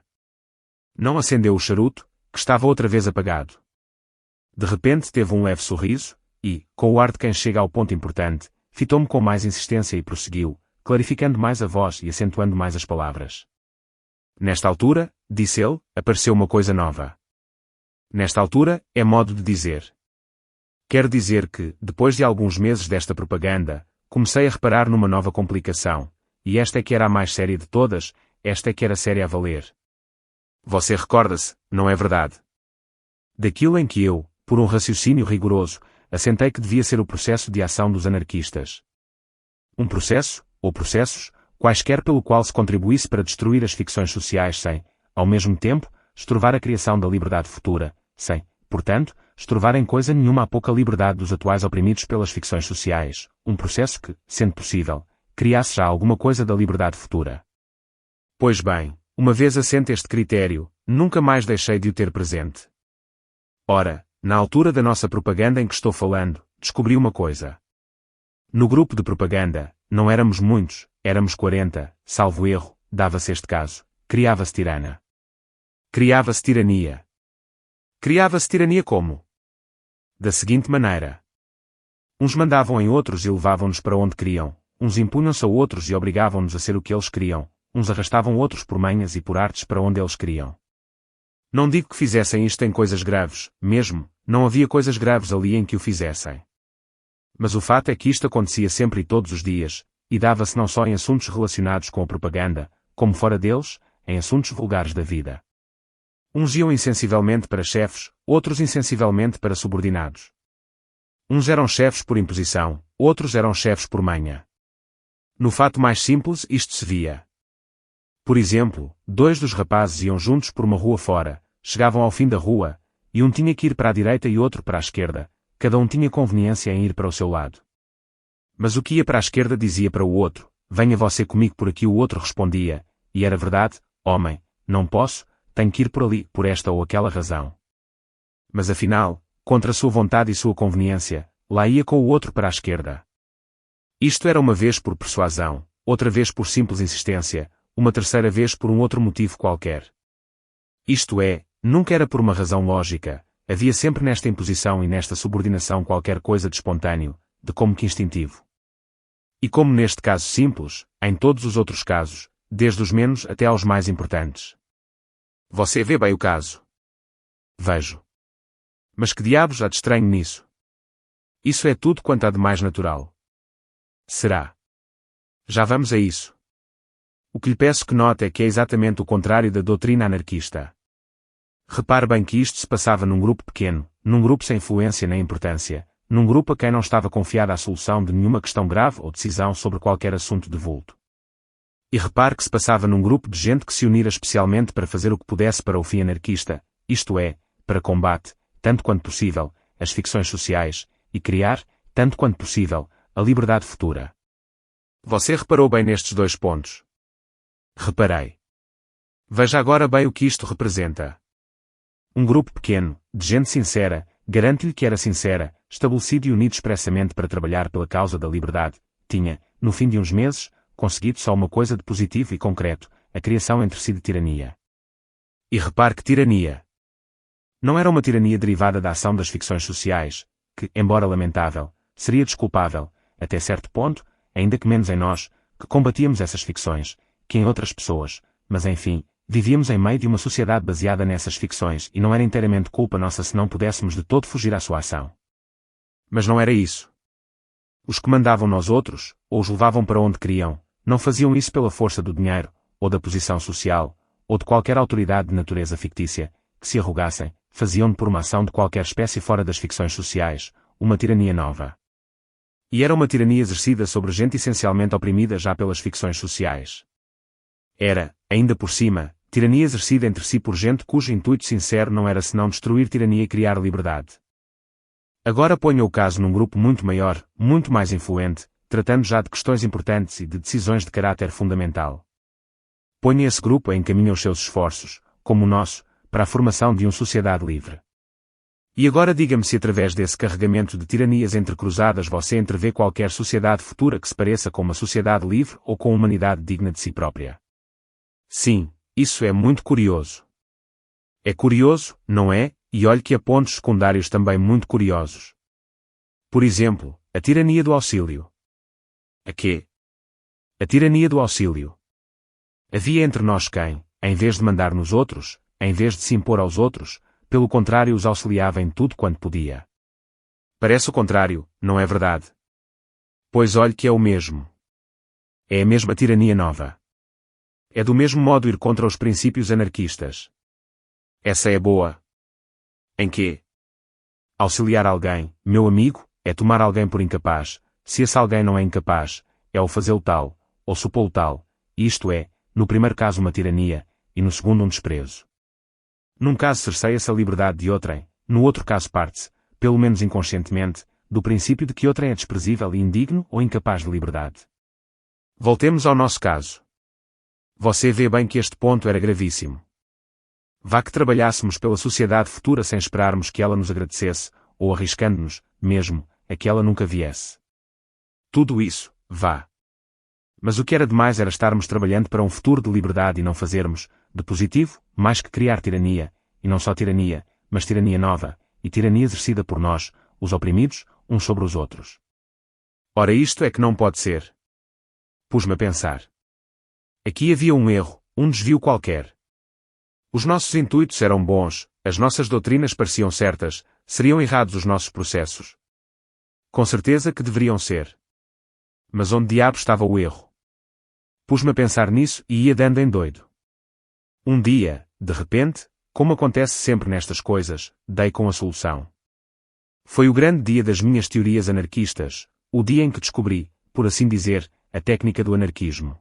Não acendeu o charuto, que estava outra vez apagado. De repente teve um leve sorriso, e, com o ar de quem chega ao ponto importante, fitou-me com mais insistência e prosseguiu, clarificando mais a voz e acentuando mais as palavras. Nesta altura, disse ele, apareceu uma coisa nova. Nesta altura, é modo de dizer. Quero dizer que, depois de alguns meses desta propaganda, comecei a reparar numa nova complicação, e esta é que era a mais séria de todas, esta é que era séria a valer. Você recorda-se, não é verdade? Daquilo em que eu, por um raciocínio rigoroso, assentei que devia ser o processo de ação dos anarquistas. Um processo, ou processos, quaisquer pelo qual se contribuísse para destruir as ficções sociais sem, ao mesmo tempo, estrovar a criação da liberdade futura, sem, portanto, estrovar em coisa nenhuma a pouca liberdade dos atuais oprimidos pelas ficções sociais, um processo que, sendo possível, criasse já alguma coisa da liberdade futura. Pois bem, uma vez assente este critério, nunca mais deixei de o ter presente. Ora, na altura da nossa propaganda em que estou falando, descobri uma coisa. No grupo de propaganda, não éramos muitos, éramos 40, salvo erro, dava-se este caso, criava-se tirana. Criava-se tirania. Criava-se tirania como? Da seguinte maneira. Uns mandavam em outros e levavam-nos para onde queriam, uns impunham-se a outros e obrigavam-nos a ser o que eles queriam, uns arrastavam outros por manhas e por artes para onde eles queriam. Não digo que fizessem isto em coisas graves, mesmo, não havia coisas graves ali em que o fizessem. Mas o fato é que isto acontecia sempre e todos os dias, e dava-se não só em assuntos relacionados com a propaganda, como fora deles, em assuntos vulgares da vida. Uns iam insensivelmente para chefes, outros insensivelmente para subordinados. Uns eram chefes por imposição, outros eram chefes por manha. No fato mais simples isto se via. Por exemplo, dois dos rapazes iam juntos por uma rua fora, chegavam ao fim da rua, e um tinha que ir para a direita e outro para a esquerda, cada um tinha conveniência em ir para o seu lado. Mas o que ia para a esquerda dizia para o outro, venha você comigo por aqui, o outro respondia, e era verdade, homem, não posso, tenho que ir por ali, por esta ou aquela razão. Mas afinal, contra sua vontade e sua conveniência, lá ia com o outro para a esquerda. Isto era uma vez por persuasão, outra vez por simples insistência, uma terceira vez por um outro motivo qualquer. Isto é, nunca era por uma razão lógica, havia sempre nesta imposição e nesta subordinação qualquer coisa de espontâneo, de como que instintivo. E como neste caso simples, em todos os outros casos, desde os menos até aos mais importantes. Você vê bem o caso? Vejo. Mas que diabos há de estranho nisso? Isso é tudo quanto há de mais natural. Será? Já vamos a isso. O que lhe peço que note é que é exatamente o contrário da doutrina anarquista. Repare bem que isto se passava num grupo pequeno, num grupo sem influência nem importância, num grupo a quem não estava confiada a solução de nenhuma questão grave ou decisão sobre qualquer assunto de vulto. E repare que se passava num grupo de gente que se unira especialmente para fazer o que pudesse para o fim anarquista, isto é, para combate, tanto quanto possível, as ficções sociais, e criar, tanto quanto possível, a liberdade futura. Você reparou bem nestes dois pontos? Reparei. Veja agora bem o que isto representa. Um grupo pequeno, de gente sincera, garanto-lhe que era sincera, estabelecido e unido expressamente para trabalhar pela causa da liberdade, tinha, no fim de uns meses, conseguido só uma coisa de positivo e concreto, a criação entre si de tirania. E repare que tirania. Não era uma tirania derivada da ação das ficções sociais, que, embora lamentável, seria desculpável, até certo ponto, ainda que menos em nós, que combatíamos essas ficções, que em outras pessoas, mas enfim, vivíamos em meio de uma sociedade baseada nessas ficções e não era inteiramente culpa nossa se não pudéssemos de todo fugir à sua ação. Mas não era isso. Os que mandavam nós outros, ou os levavam para onde queriam, não faziam isso pela força do dinheiro, ou da posição social, ou de qualquer autoridade de natureza fictícia, que se arrogassem, faziam-no por uma ação de qualquer espécie fora das ficções sociais, uma tirania nova. E era uma tirania exercida sobre gente essencialmente oprimida já pelas ficções sociais. Era, ainda por cima, tirania exercida entre si por gente cujo intuito sincero não era senão destruir tirania e criar liberdade. Agora ponha o caso num grupo muito maior, muito mais influente, tratando já de questões importantes e de decisões de caráter fundamental. Ponha esse grupo em caminho os seus esforços, como o nosso, para a formação de uma sociedade livre. E agora diga-me se através desse carregamento de tiranias entrecruzadas você entrevê qualquer sociedade futura que se pareça com uma sociedade livre ou com uma humanidade digna de si própria. Sim, isso é muito curioso. É curioso, não é? E olhe que há pontos secundários também muito curiosos. Por exemplo, a tirania do auxílio. A quê? A tirania do auxílio. Havia entre nós quem, em vez de mandar nos outros, em vez de se impor aos outros, pelo contrário os auxiliava em tudo quanto podia. Parece o contrário, não é verdade? Pois olhe que é o mesmo. É a mesma tirania nova. É do mesmo modo ir contra os princípios anarquistas. Essa é boa. Em quê? Auxiliar alguém, meu amigo, é tomar alguém por incapaz, se esse alguém não é incapaz, é o fazê-lo tal, ou supô-lo tal, isto é, no primeiro caso uma tirania, e no segundo um desprezo. Num caso cerceia-se a liberdade de outrem, no outro caso parte-se, pelo menos inconscientemente, do princípio de que outrem é desprezível e indigno ou incapaz de liberdade. Voltemos ao nosso caso. Você vê bem que este ponto era gravíssimo. Vá que trabalhássemos pela sociedade futura sem esperarmos que ela nos agradecesse, ou arriscando-nos, mesmo, a que ela nunca viesse. Tudo isso, vá. Mas o que era demais era estarmos trabalhando para um futuro de liberdade e não fazermos, de positivo, mais que criar tirania, e não só tirania, mas tirania nova, e tirania exercida por nós, os oprimidos, uns sobre os outros. Ora isto é que não pode ser. Pus-me a pensar. Aqui havia um erro, um desvio qualquer. Os nossos intuitos eram bons, as nossas doutrinas pareciam certas, seriam errados os nossos processos. Com certeza que deveriam ser. Mas onde diabo estava o erro? Pus-me a pensar nisso e ia dando em doido. Um dia, de repente, como acontece sempre nestas coisas, dei com a solução. Foi o grande dia das minhas teorias anarquistas, o dia em que descobri, por assim dizer, a técnica do anarquismo.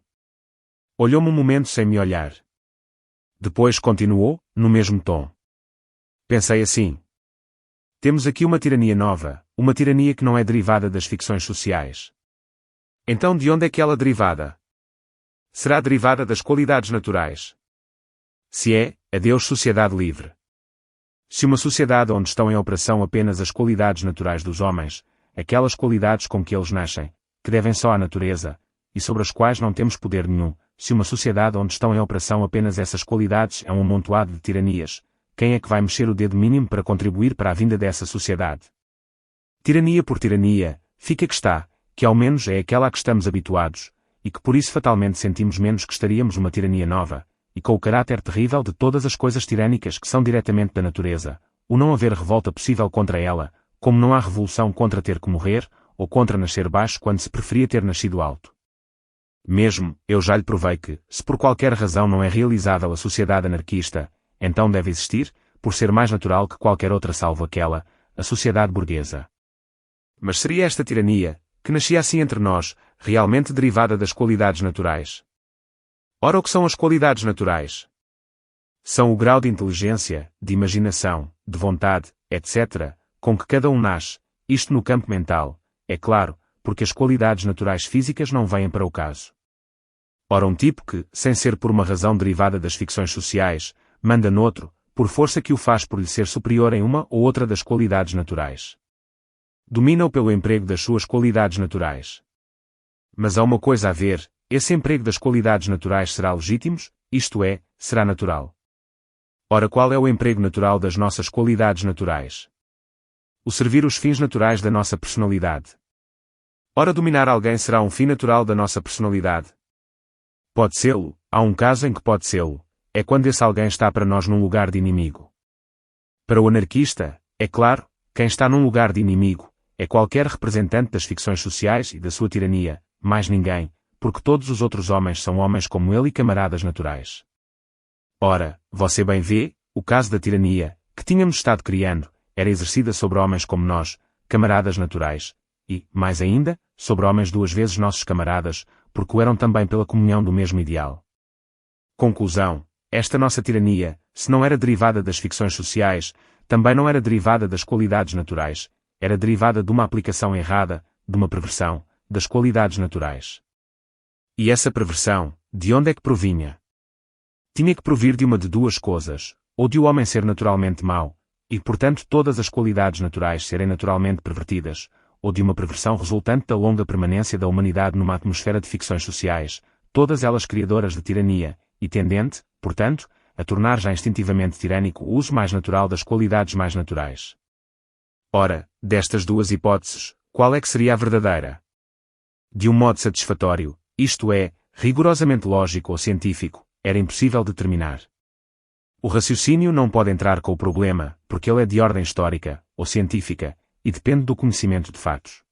Olhou-me um momento sem me olhar. Depois continuou, no mesmo tom. Pensei assim. Temos aqui uma tirania nova, uma tirania que não é derivada das ficções sociais. Então de onde é que ela é derivada? Será derivada das qualidades naturais. Se é, adeus sociedade livre. Se uma sociedade onde estão em operação apenas as qualidades naturais dos homens, aquelas qualidades com que eles nascem, que devem só à natureza, e sobre as quais não temos poder nenhum, se uma sociedade onde estão em operação apenas essas qualidades é um amontoado de tiranias, quem é que vai mexer o dedo mínimo para contribuir para a vinda dessa sociedade? Tirania por tirania, fica que está, que ao menos é aquela a que estamos habituados, e que por isso fatalmente sentimos menos que estaríamos uma tirania nova, e com o caráter terrível de todas as coisas tirânicas que são diretamente da natureza, o não haver revolta possível contra ela, como não há revolução contra ter que morrer, ou contra nascer baixo quando se preferia ter nascido alto. Mesmo, eu já lhe provei que, se por qualquer razão não é realizável a sociedade anarquista, então deve existir, por ser mais natural que qualquer outra salvo aquela, a sociedade burguesa. Mas seria esta tirania, que nascia assim entre nós, realmente derivada das qualidades naturais? Ora, o que são as qualidades naturais? São o grau de inteligência, de imaginação, de vontade, etc., com que cada um nasce, isto no campo mental, é claro, porque as qualidades naturais físicas não vêm para o caso. Ora, um tipo que, sem ser por uma razão derivada das ficções sociais, manda noutro, por força que o faz por lhe ser superior em uma ou outra das qualidades naturais. Domina-o pelo emprego das suas qualidades naturais. Mas há uma coisa a ver, esse emprego das qualidades naturais será legítimo, isto é, será natural. Ora, qual é o emprego natural das nossas qualidades naturais? O servir os fins naturais da nossa personalidade. Ora, dominar alguém será um fim natural da nossa personalidade. Pode sê-lo, há um caso em que pode sê-lo, é quando esse alguém está para nós num lugar de inimigo. Para o anarquista, é claro, quem está num lugar de inimigo é qualquer representante das ficções sociais e da sua tirania, mais ninguém, porque todos os outros homens são homens como ele e camaradas naturais. Ora, você bem vê, o caso da tirania, que tínhamos estado criando, era exercida sobre homens como nós, camaradas naturais, e, mais ainda, sobre homens duas vezes nossos camaradas, porque o eram também pela comunhão do mesmo ideal. Conclusão: esta nossa tirania, se não era derivada das ficções sociais, também não era derivada das qualidades naturais, era derivada de uma aplicação errada, de uma perversão, das qualidades naturais. E essa perversão, de onde é que provinha? Tinha que provir de uma de duas coisas, ou de o homem ser naturalmente mau, e portanto todas as qualidades naturais serem naturalmente pervertidas, ou de uma perversão resultante da longa permanência da humanidade numa atmosfera de ficções sociais, todas elas criadoras de tirania, e tendente, portanto, a tornar já instintivamente tirânico o uso mais natural das qualidades mais naturais. Ora, destas duas hipóteses, qual é que seria a verdadeira? De um modo satisfatório, isto é, rigorosamente lógico ou científico, era impossível determinar. O raciocínio não pode entrar com o problema, porque ele é de ordem histórica, ou científica, e depende do conhecimento de fatos.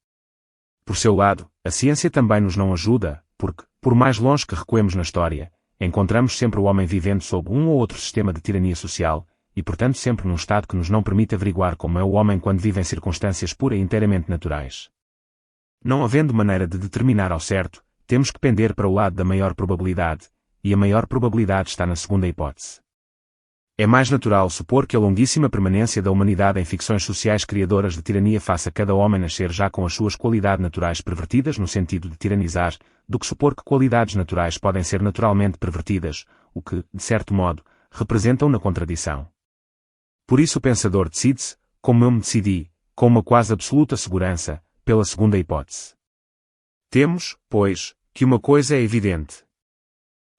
Por seu lado, a ciência também nos não ajuda, porque, por mais longe que recuemos na história, encontramos sempre o homem vivendo sob um ou outro sistema de tirania social, e portanto sempre num estado que nos não permite averiguar como é o homem quando vive em circunstâncias pura e inteiramente naturais. Não havendo maneira de determinar ao certo, temos que pender para o lado da maior probabilidade, e a maior probabilidade está na segunda hipótese. É mais natural supor que a longuíssima permanência da humanidade em ficções sociais criadoras de tirania faça cada homem nascer já com as suas qualidades naturais pervertidas no sentido de tiranizar, do que supor que qualidades naturais podem ser naturalmente pervertidas, o que, de certo modo, representam na contradição. Por isso o pensador decide-se, como eu me decidi, com uma quase absoluta segurança, pela segunda hipótese. Temos, pois, que uma coisa é evidente.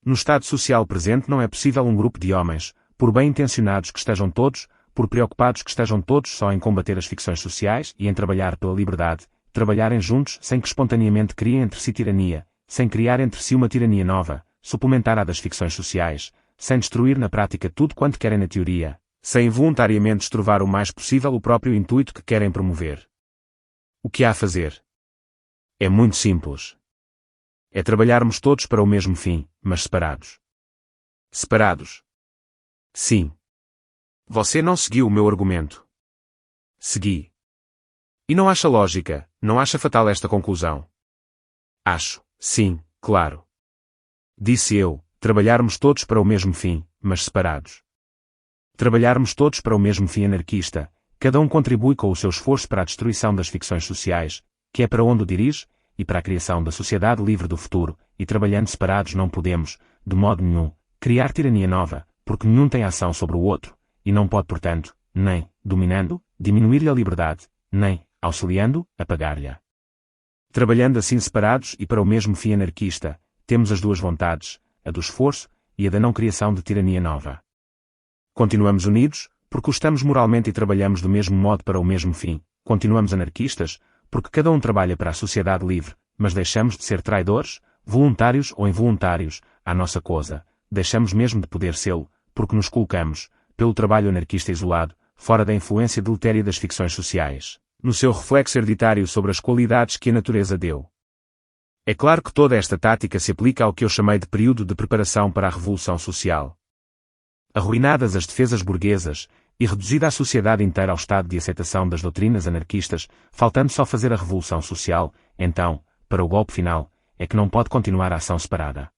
No estado social presente não é possível um grupo de homens, por bem intencionados que estejam todos, por preocupados que estejam todos só em combater as ficções sociais e em trabalhar pela liberdade, trabalharem juntos sem que espontaneamente criem entre si tirania, sem criar entre si uma tirania nova, suplementar à das ficções sociais, sem destruir na prática tudo quanto querem na teoria, sem voluntariamente estrovar o mais possível o próprio intuito que querem promover. O que há a fazer? É muito simples. É trabalharmos todos para o mesmo fim, mas separados. Separados. Sim. Você não seguiu o meu argumento. Segui. E não acha lógica, não acha fatal esta conclusão? Acho, sim, claro. Disse eu, trabalharmos todos para o mesmo fim, mas separados. Trabalharmos todos para o mesmo fim anarquista, cada um contribui com o seu esforço para a destruição das ficções sociais, que é para onde o dirige, e para a criação da sociedade livre do futuro, e trabalhando separados não podemos, de modo nenhum, criar tirania nova, porque nenhum tem ação sobre o outro, e não pode portanto, nem, dominando, diminuir-lhe a liberdade, nem, auxiliando, apagar-lhe. Trabalhando assim separados e para o mesmo fim anarquista, temos as duas vontades, a do esforço e a da não criação de tirania nova. Continuamos unidos, porque o estamos moralmente e trabalhamos do mesmo modo para o mesmo fim, continuamos anarquistas, porque cada um trabalha para a sociedade livre, mas deixamos de ser traidores, voluntários ou involuntários, à nossa coisa, deixamos mesmo de poder sê-lo, porque nos colocamos, pelo trabalho anarquista isolado, fora da influência deletéria das ficções sociais, no seu reflexo hereditário sobre as qualidades que a natureza deu. É claro que toda esta tática se aplica ao que eu chamei de período de preparação para a revolução social. Arruinadas as defesas burguesas, e reduzida a sociedade inteira ao estado de aceitação das doutrinas anarquistas, faltando só fazer a revolução social, então, para o golpe final, é que não pode continuar a ação separada.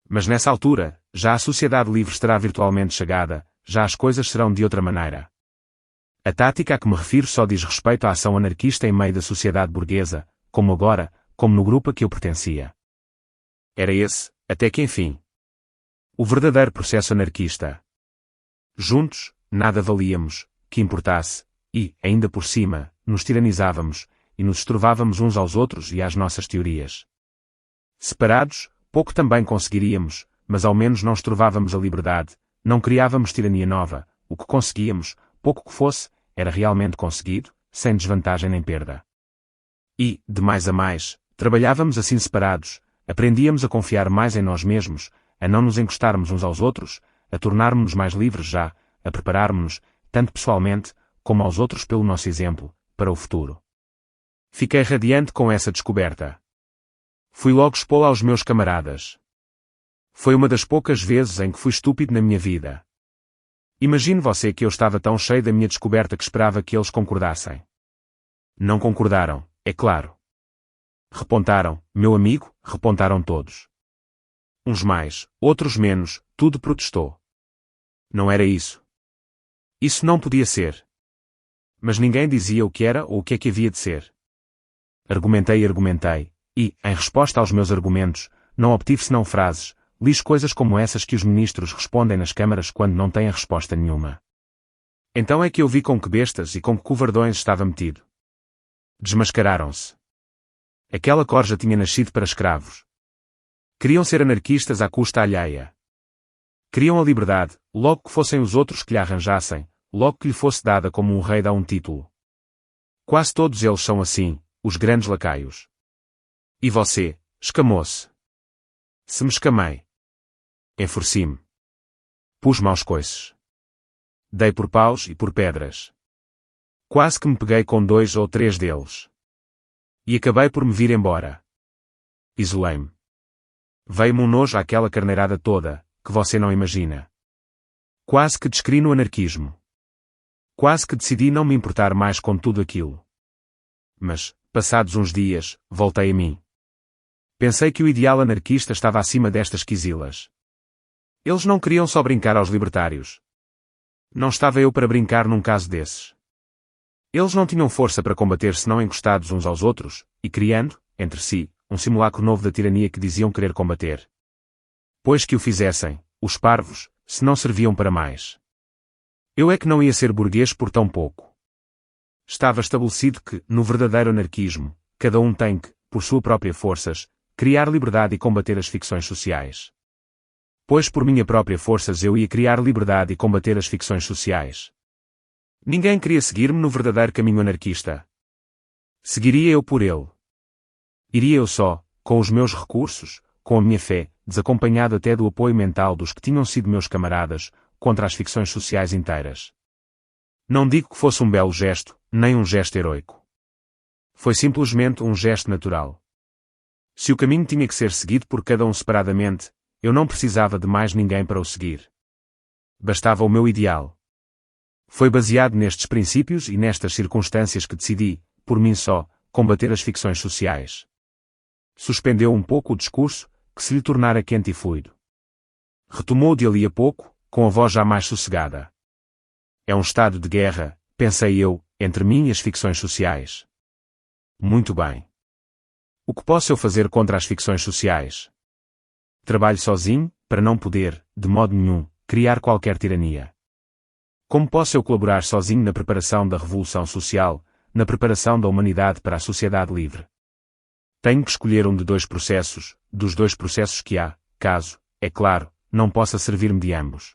Mas nessa altura, já a sociedade livre estará virtualmente chegada, já as coisas serão de outra maneira. A tática a que me refiro só diz respeito à ação anarquista em meio da sociedade burguesa, como agora, como no grupo a que eu pertencia. Era esse, até que enfim. O verdadeiro processo anarquista. Juntos, nada valíamos, que importasse, e, ainda por cima, nos tiranizávamos, e nos estorvávamos uns aos outros e às nossas teorias. Separados, pouco também conseguiríamos, mas ao menos não estorvávamos a liberdade, não criávamos tirania nova, o que conseguíamos, pouco que fosse, era realmente conseguido, sem desvantagem nem perda. E, de mais a mais, trabalhávamos assim separados, aprendíamos a confiar mais em nós mesmos, a não nos encostarmos uns aos outros, a tornarmos-nos mais livres já, a prepararmos-nos, tanto pessoalmente, como aos outros pelo nosso exemplo, para o futuro. Fiquei radiante com essa descoberta. Fui logo expô-la aos meus camaradas. Foi uma das poucas vezes em que fui estúpido na minha vida. Imagine você que eu estava tão cheio da minha descoberta que esperava que eles concordassem. Não concordaram, é claro. Repontaram, meu amigo, repontaram todos. Uns mais, outros menos, tudo protestou. Não era isso. Isso não podia ser. Mas ninguém dizia o que era ou o que é que havia de ser. Argumentei e argumentei, e, em resposta aos meus argumentos, não obtive senão frases, lis coisas como essas que os ministros respondem nas câmaras quando não têm resposta nenhuma. Então é que eu vi com que bestas e com que covardões estava metido. Desmascararam-se. Aquela corja tinha nascido para escravos. Queriam ser anarquistas à custa alheia. Queriam a liberdade, logo que fossem os outros que lhe arranjassem, logo que lhe fosse dada como um rei dá um título. Quase todos eles são assim, os grandes lacaios. E você, escamou-se. Se me escamei. Enfureci-me. Pus-me aos coices. Dei por paus e por pedras. Quase que me peguei com 2 ou 3 deles. E acabei por me vir embora. Isolei-me. Veio-me um nojo àquela carneirada toda, que você não imagina. Quase que descri no anarquismo. Quase que decidi não me importar mais com tudo aquilo. Mas, passados uns dias, voltei a mim. Pensei que o ideal anarquista estava acima destas quisilas. Eles não queriam só brincar aos libertários. Não estava eu para brincar num caso desses. Eles não tinham força para combater senão encostados uns aos outros, e criando, entre si, um simulacro novo da tirania que diziam querer combater. Pois que o fizessem, os parvos, se não serviam para mais. Eu é que não ia ser burguês por tão pouco. Estava estabelecido que, no verdadeiro anarquismo, cada um tem que, por sua própria forças, criar liberdade e combater as ficções sociais. Pois por minha própria forças eu ia criar liberdade e combater as ficções sociais. Ninguém queria seguir-me no verdadeiro caminho anarquista. Seguiria eu por ele. Iria eu só, com os meus recursos, com a minha fé, desacompanhado até do apoio mental dos que tinham sido meus camaradas, contra as ficções sociais inteiras. Não digo que fosse um belo gesto, nem um gesto heroico. Foi simplesmente um gesto natural. Se o caminho tinha que ser seguido por cada um separadamente, eu não precisava de mais ninguém para o seguir. Bastava o meu ideal. Foi baseado nestes princípios e nestas circunstâncias que decidi, por mim só, combater as ficções sociais. Suspendeu um pouco o discurso, que se lhe tornara quente e fluido. Retomou de ali a pouco, com a voz já mais sossegada. É um estado de guerra, pensei eu, entre mim e as ficções sociais. Muito bem. O que posso eu fazer contra as ficções sociais? Trabalho sozinho, para não poder, de modo nenhum, criar qualquer tirania. Como posso eu colaborar sozinho na preparação da revolução social, na preparação da humanidade para a sociedade livre? Tenho que escolher um de 2 processos, dos 2 processos que há, caso, é claro, não possa servir-me de ambos.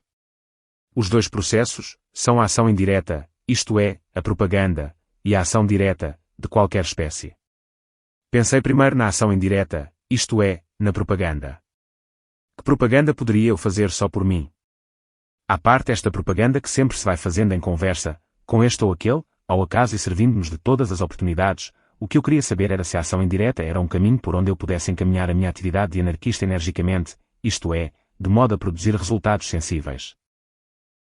Os 2 processos são a ação indireta, isto é, a propaganda, e a ação direta, de qualquer espécie. Pensei primeiro na ação indireta, isto é, na propaganda. Que propaganda poderia eu fazer só por mim? À parte esta propaganda que sempre se vai fazendo em conversa, com este ou aquele, ao acaso e servindo-nos de todas as oportunidades, o que eu queria saber era se a ação indireta era um caminho por onde eu pudesse encaminhar a minha atividade de anarquista energicamente, isto é, de modo a produzir resultados sensíveis.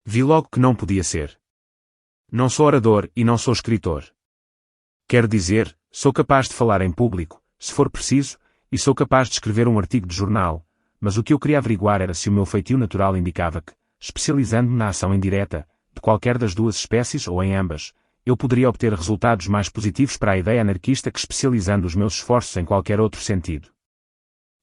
Vi logo que não podia ser. Não sou orador e não sou escritor. Quero dizer, sou capaz de falar em público, se for preciso, e sou capaz de escrever um artigo de jornal, mas o que eu queria averiguar era se o meu feitio natural indicava que, especializando-me na ação indireta, de qualquer das 2 espécies ou em ambas, eu poderia obter resultados mais positivos para a ideia anarquista que especializando os meus esforços em qualquer outro sentido.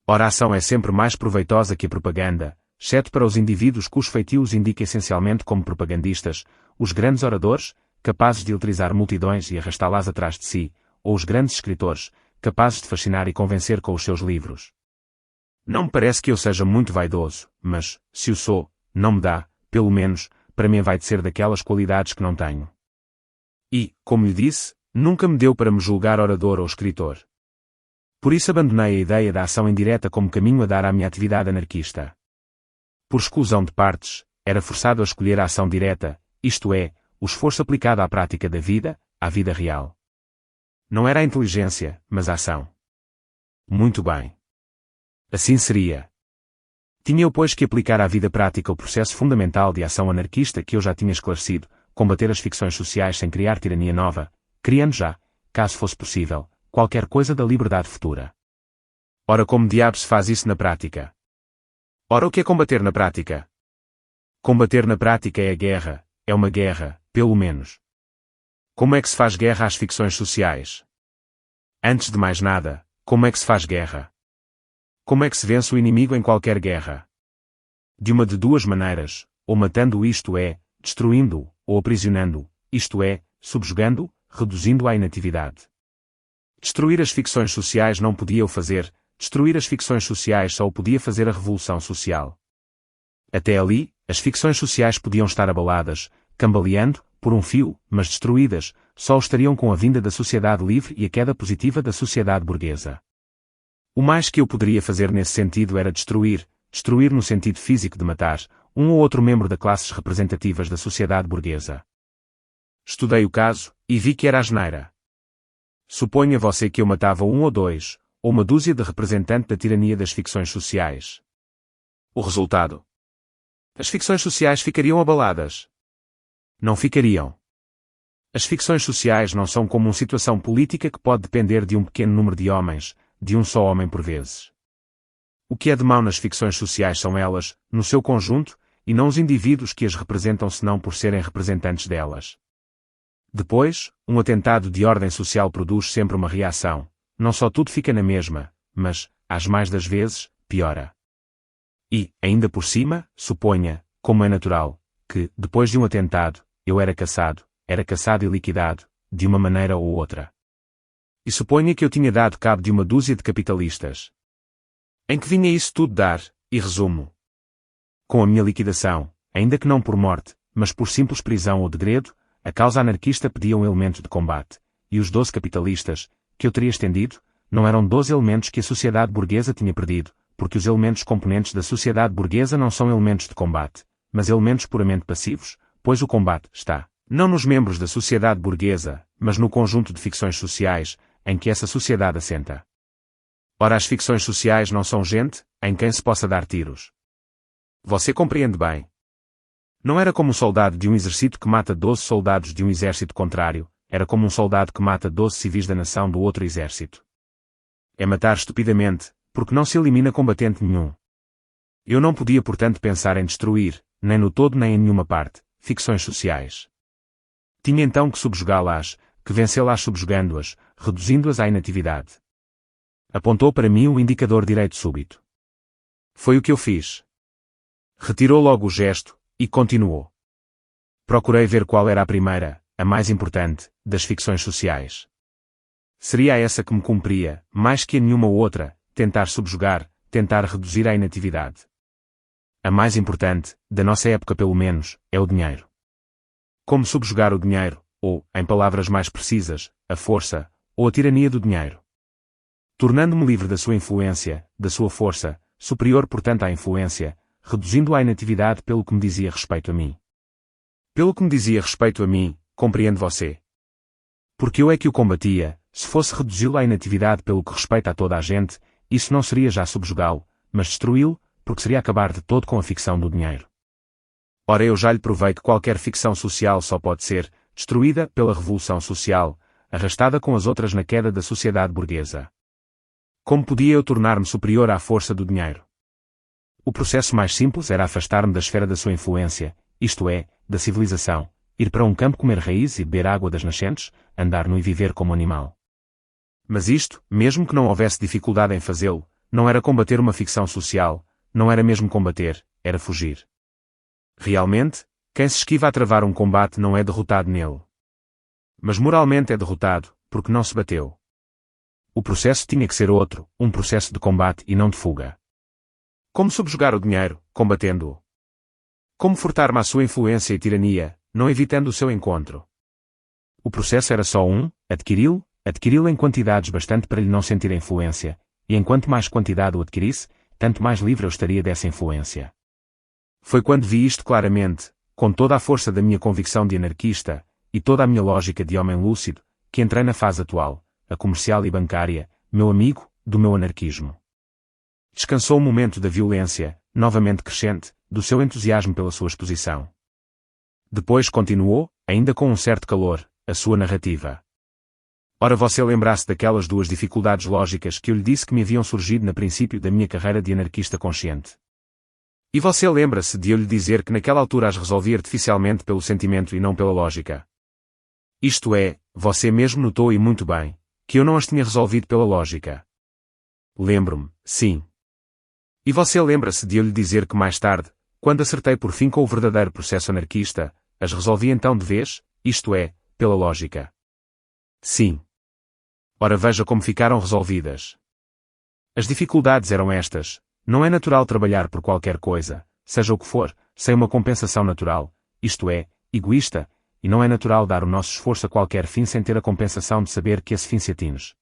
Ora, a ação é sempre mais proveitosa que a propaganda, exceto para os indivíduos cujo feitio os indica essencialmente como propagandistas, os grandes oradores, capazes de eletrizar multidões e arrastá-las atrás de si, ou os grandes escritores, capazes de fascinar e convencer com os seus livros. Não me parece que eu seja muito vaidoso, mas, se o sou, não me dá, pelo menos, para mim vai de ser daquelas qualidades que não tenho. E, como lhe disse, nunca me deu para me julgar orador ou escritor. Por isso abandonei a ideia da ação indireta como caminho a dar à minha atividade anarquista. Por exclusão de partes, era forçado a escolher a ação direta, isto é, o esforço aplicado à prática da vida, à vida real. Não era a inteligência, mas a ação. Muito bem. Assim seria. Tinha eu, pois, que aplicar à vida prática o processo fundamental de ação anarquista que eu já tinha esclarecido, combater as ficções sociais sem criar tirania nova, criando já, caso fosse possível, qualquer coisa da liberdade futura. Ora, como diabo se faz isso na prática? Ora, o que é combater na prática? Combater na prática é a guerra, é uma guerra, pelo menos. Como é que se faz guerra às ficções sociais? Antes de mais nada, como é que se faz guerra? Como é que se vence o inimigo em qualquer guerra? De uma de duas maneiras, ou matando-o, isto é, destruindo-o, ou aprisionando-o, isto é, subjugando-o, reduzindo-o à inatividade. Destruir as ficções sociais não podia o fazer, destruir as ficções sociais só o podia fazer a revolução social. Até ali, as ficções sociais podiam estar abaladas, cambaleando, por um fio, mas destruídas, só o estariam com a vinda da sociedade livre e a queda positiva da sociedade burguesa. O mais que eu poderia fazer nesse sentido era destruir no sentido físico de matar, um ou outro membro das classes representativas da sociedade burguesa. Estudei o caso, e vi que era asneira. Suponha você que eu matava um ou dois, ou uma dúzia de representantes da tirania das ficções sociais. O resultado? As ficções sociais ficariam abaladas. Não ficariam. As ficções sociais não são como uma situação política que pode depender de um pequeno número de homens, de um só homem por vezes. O que é de mau nas ficções sociais são elas, no seu conjunto, e não os indivíduos que as representam senão por serem representantes delas. Depois, um atentado de ordem social produz sempre uma reação, não só tudo fica na mesma, mas, às mais das vezes, piora. E, ainda por cima, suponha, como é natural, que, depois de um atentado, eu era caçado e liquidado, de uma maneira ou outra. E suponha que eu tinha dado cabo de uma dúzia de capitalistas. Em que vinha isso tudo dar, e resumo. Com a minha liquidação, ainda que não por morte, mas por simples prisão ou degredo, a causa anarquista pedia um elemento de combate, e os 12 capitalistas, que eu teria estendido, não eram 12 elementos que a sociedade burguesa tinha perdido, porque os elementos componentes da sociedade burguesa não são elementos de combate, mas elementos puramente passivos, pois o combate está, não nos membros da sociedade burguesa, mas no conjunto de ficções sociais, em que essa sociedade assenta. Ora, as ficções sociais não são gente, em quem se possa dar tiros. Você compreende bem. Não era como um soldado de um exército que mata 12 soldados de um exército contrário, era como um soldado que mata 12 civis da nação do outro exército. É matar estupidamente, porque não se elimina combatente nenhum. Eu não podia, portanto, pensar em destruir, nem no todo nem em nenhuma parte, ficções sociais. Tinha então que subjugá-las, que vencê-las subjugando-as, reduzindo-as à inatividade. Apontou para mim o indicador direito súbito. Foi o que eu fiz. Retirou logo o gesto, e continuou. Procurei ver qual era a primeira, a mais importante, das ficções sociais. Seria essa que me cumpria, mais que a nenhuma outra, tentar subjugar, tentar reduzir à inatividade. A mais importante, da nossa época pelo menos, é o dinheiro. Como subjugar o dinheiro, ou, em palavras mais precisas, a força, ou a tirania do dinheiro. Tornando-me livre da sua influência, da sua força, superior portanto à influência, reduzindo-a à inatividade pelo que me dizia respeito a mim. Pelo que me dizia respeito a mim, compreende você? Porque eu é que o combatia, se fosse reduzi-lo à inatividade pelo que respeita a toda a gente, isso não seria já subjugá-lo, mas destruí-lo, porque seria acabar de todo com a ficção do dinheiro. Ora, eu já lhe provei que qualquer ficção social só pode ser destruída pela revolução social, arrastada com as outras na queda da sociedade burguesa. Como podia eu tornar-me superior à força do dinheiro? O processo mais simples era afastar-me da esfera da sua influência, isto é, da civilização, ir para um campo comer raiz e beber água das nascentes, andar nu e viver como animal. Mas isto, mesmo que não houvesse dificuldade em fazê-lo, não era combater uma ficção social, não era mesmo combater, era fugir. Realmente, quem se esquiva a travar um combate não é derrotado nele. Mas moralmente é derrotado, porque não se bateu. O processo tinha que ser outro, um processo de combate e não de fuga. Como subjugar o dinheiro, combatendo-o? Como furtar-me à sua influência e tirania, não evitando o seu encontro? O processo era só um, adquiri-lo em quantidades bastante para lhe não sentir a influência, e enquanto mais quantidade o adquirisse, tanto mais livre eu estaria dessa influência. Foi quando vi isto claramente, com toda a força da minha convicção de anarquista, e toda a minha lógica de homem lúcido, que entrei na fase atual, a comercial e bancária, meu amigo, do meu anarquismo. Descansou o momento da violência, novamente crescente, do seu entusiasmo pela sua exposição. Depois continuou, ainda com um certo calor, a sua narrativa. Ora, você lembra-se daquelas duas dificuldades lógicas que eu lhe disse que me haviam surgido no princípio da minha carreira de anarquista consciente. E você lembra-se de eu lhe dizer que naquela altura as resolvi artificialmente pelo sentimento e não pela lógica? Isto é, você mesmo notou e muito bem, que eu não as tinha resolvido pela lógica. Lembro-me, sim. E você lembra-se de eu lhe dizer que mais tarde, quando acertei por fim com o verdadeiro processo anarquista, as resolvi então de vez, isto é, pela lógica. Sim. Ora, veja como ficaram resolvidas. As dificuldades eram estas: não é natural trabalhar por qualquer coisa, seja o que for, sem uma compensação natural, isto é, egoísta, e não é natural dar o nosso esforço a qualquer fim sem ter a compensação de saber que esse fim se atinge.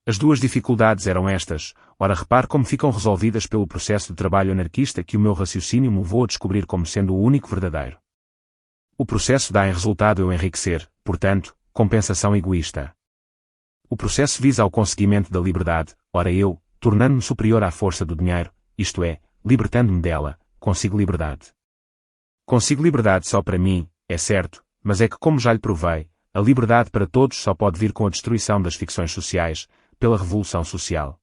As duas dificuldades eram estas, ora repare como ficam resolvidas pelo processo de trabalho anarquista que o meu raciocínio me levou a descobrir como sendo o único verdadeiro. O processo dá em resultado eu enriquecer, portanto, compensação egoísta. O processo visa ao conseguimento da liberdade, ora eu, tornando-me superior à força do dinheiro, isto é, libertando-me dela, consigo liberdade. Consigo liberdade só para mim, é certo, mas é que como já lhe provei, a liberdade para todos só pode vir com a destruição das ficções sociais, pela revolução social.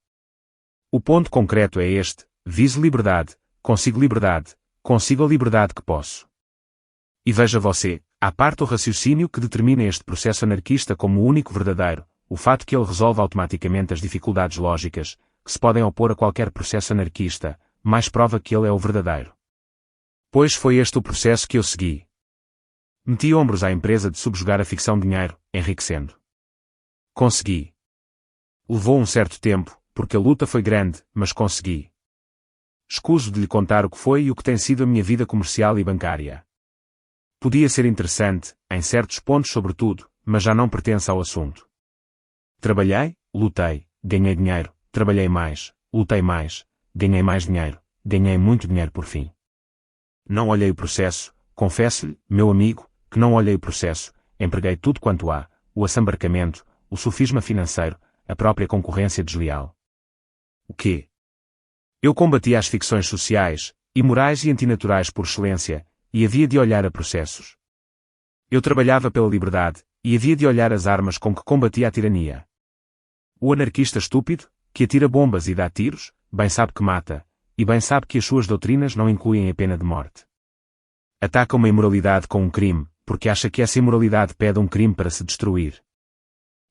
O ponto concreto é este: viso liberdade, consigo a liberdade que posso. E veja você, à parte o raciocínio que determina este processo anarquista como o único verdadeiro, o fato que ele resolve automaticamente as dificuldades lógicas, que se podem opor a qualquer processo anarquista, mais prova que ele é o verdadeiro. Pois foi este o processo que eu segui. Meti ombros à empresa de subjugar a ficção dinheiro, enriquecendo. Consegui. Levou um certo tempo, porque a luta foi grande, mas consegui. Escuso de lhe contar o que foi e o que tem sido a minha vida comercial e bancária. Podia ser interessante, em certos pontos sobretudo, mas já não pertence ao assunto. Trabalhei, lutei, ganhei dinheiro, trabalhei mais, lutei mais, ganhei mais dinheiro, ganhei muito dinheiro por fim. Não olhei o processo, confesso-lhe, meu amigo, que não olhei o processo, empreguei tudo quanto há, o assambarcamento, o sofisma financeiro, a própria concorrência desleal. O quê? Eu combatia as ficções sociais, imorais e antinaturais por excelência, e havia de olhar a processos. Eu trabalhava pela liberdade, e havia de olhar as armas com que combatia a tirania. O anarquista estúpido, que atira bombas e dá tiros, bem sabe que mata, e bem sabe que as suas doutrinas não incluem a pena de morte. Ataca uma imoralidade com um crime, porque acha que essa imoralidade pede um crime para se destruir.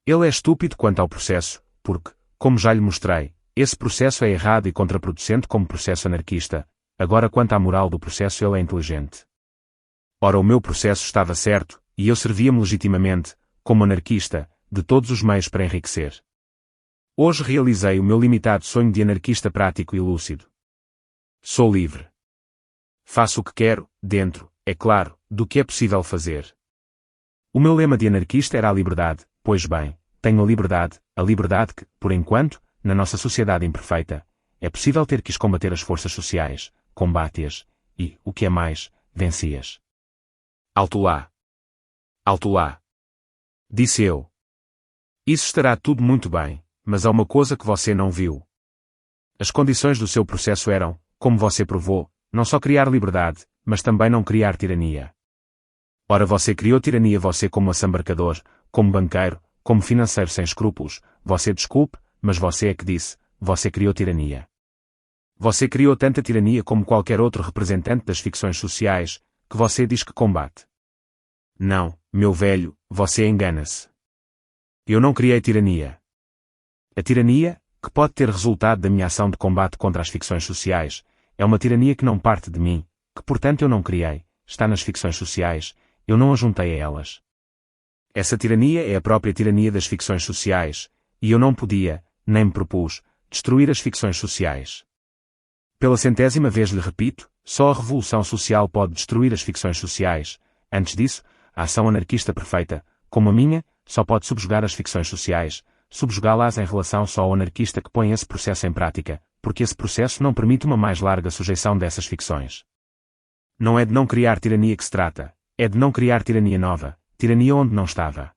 Ele é estúpido quanto ao processo, porque, como já lhe mostrei, esse processo é errado e contraproducente como processo anarquista, agora quanto à moral do processo ele é inteligente. Ora, o meu processo estava certo, e eu servia-me legitimamente, como anarquista, de todos os meios para enriquecer. Hoje realizei o meu limitado sonho de anarquista prático e lúcido. Sou livre. Faço o que quero, dentro, é claro, do que é possível fazer. O meu lema de anarquista era a liberdade, pois bem, tenho a liberdade que, por enquanto, na nossa sociedade imperfeita, é possível ter que combater as forças sociais, combate-as, e, o que é mais, vence-as. Alto lá. Alto lá. Disse eu. Isso estará tudo muito bem, mas há uma coisa que você não viu. As condições do seu processo eram, como você provou, não só criar liberdade, mas também não criar tirania. Ora, você criou tirania você como assambarcador, como banqueiro, como financeiro sem escrúpulos, você desculpe, mas você é que disse, você criou tirania. Você criou tanta tirania como qualquer outro representante das ficções sociais, que você diz que combate. Não, meu velho, você engana-se. Eu não criei tirania. A tirania, que pode ter resultado da minha ação de combate contra as ficções sociais, é uma tirania que não parte de mim, que portanto eu não criei, está nas ficções sociais, eu não a juntei a elas. Essa tirania é a própria tirania das ficções sociais, e eu não podia, nem me propus, destruir as ficções sociais. Pela 100ª vez lhe repito, só a revolução social pode destruir as ficções sociais, antes disso, a ação anarquista perfeita, como a minha, só pode subjugar as ficções sociais, subjugá-las em relação só ao anarquista que põe esse processo em prática, porque esse processo não permite uma mais larga sujeição dessas ficções. Não é de não criar tirania que se trata, é de não criar tirania nova, tirania onde não estava.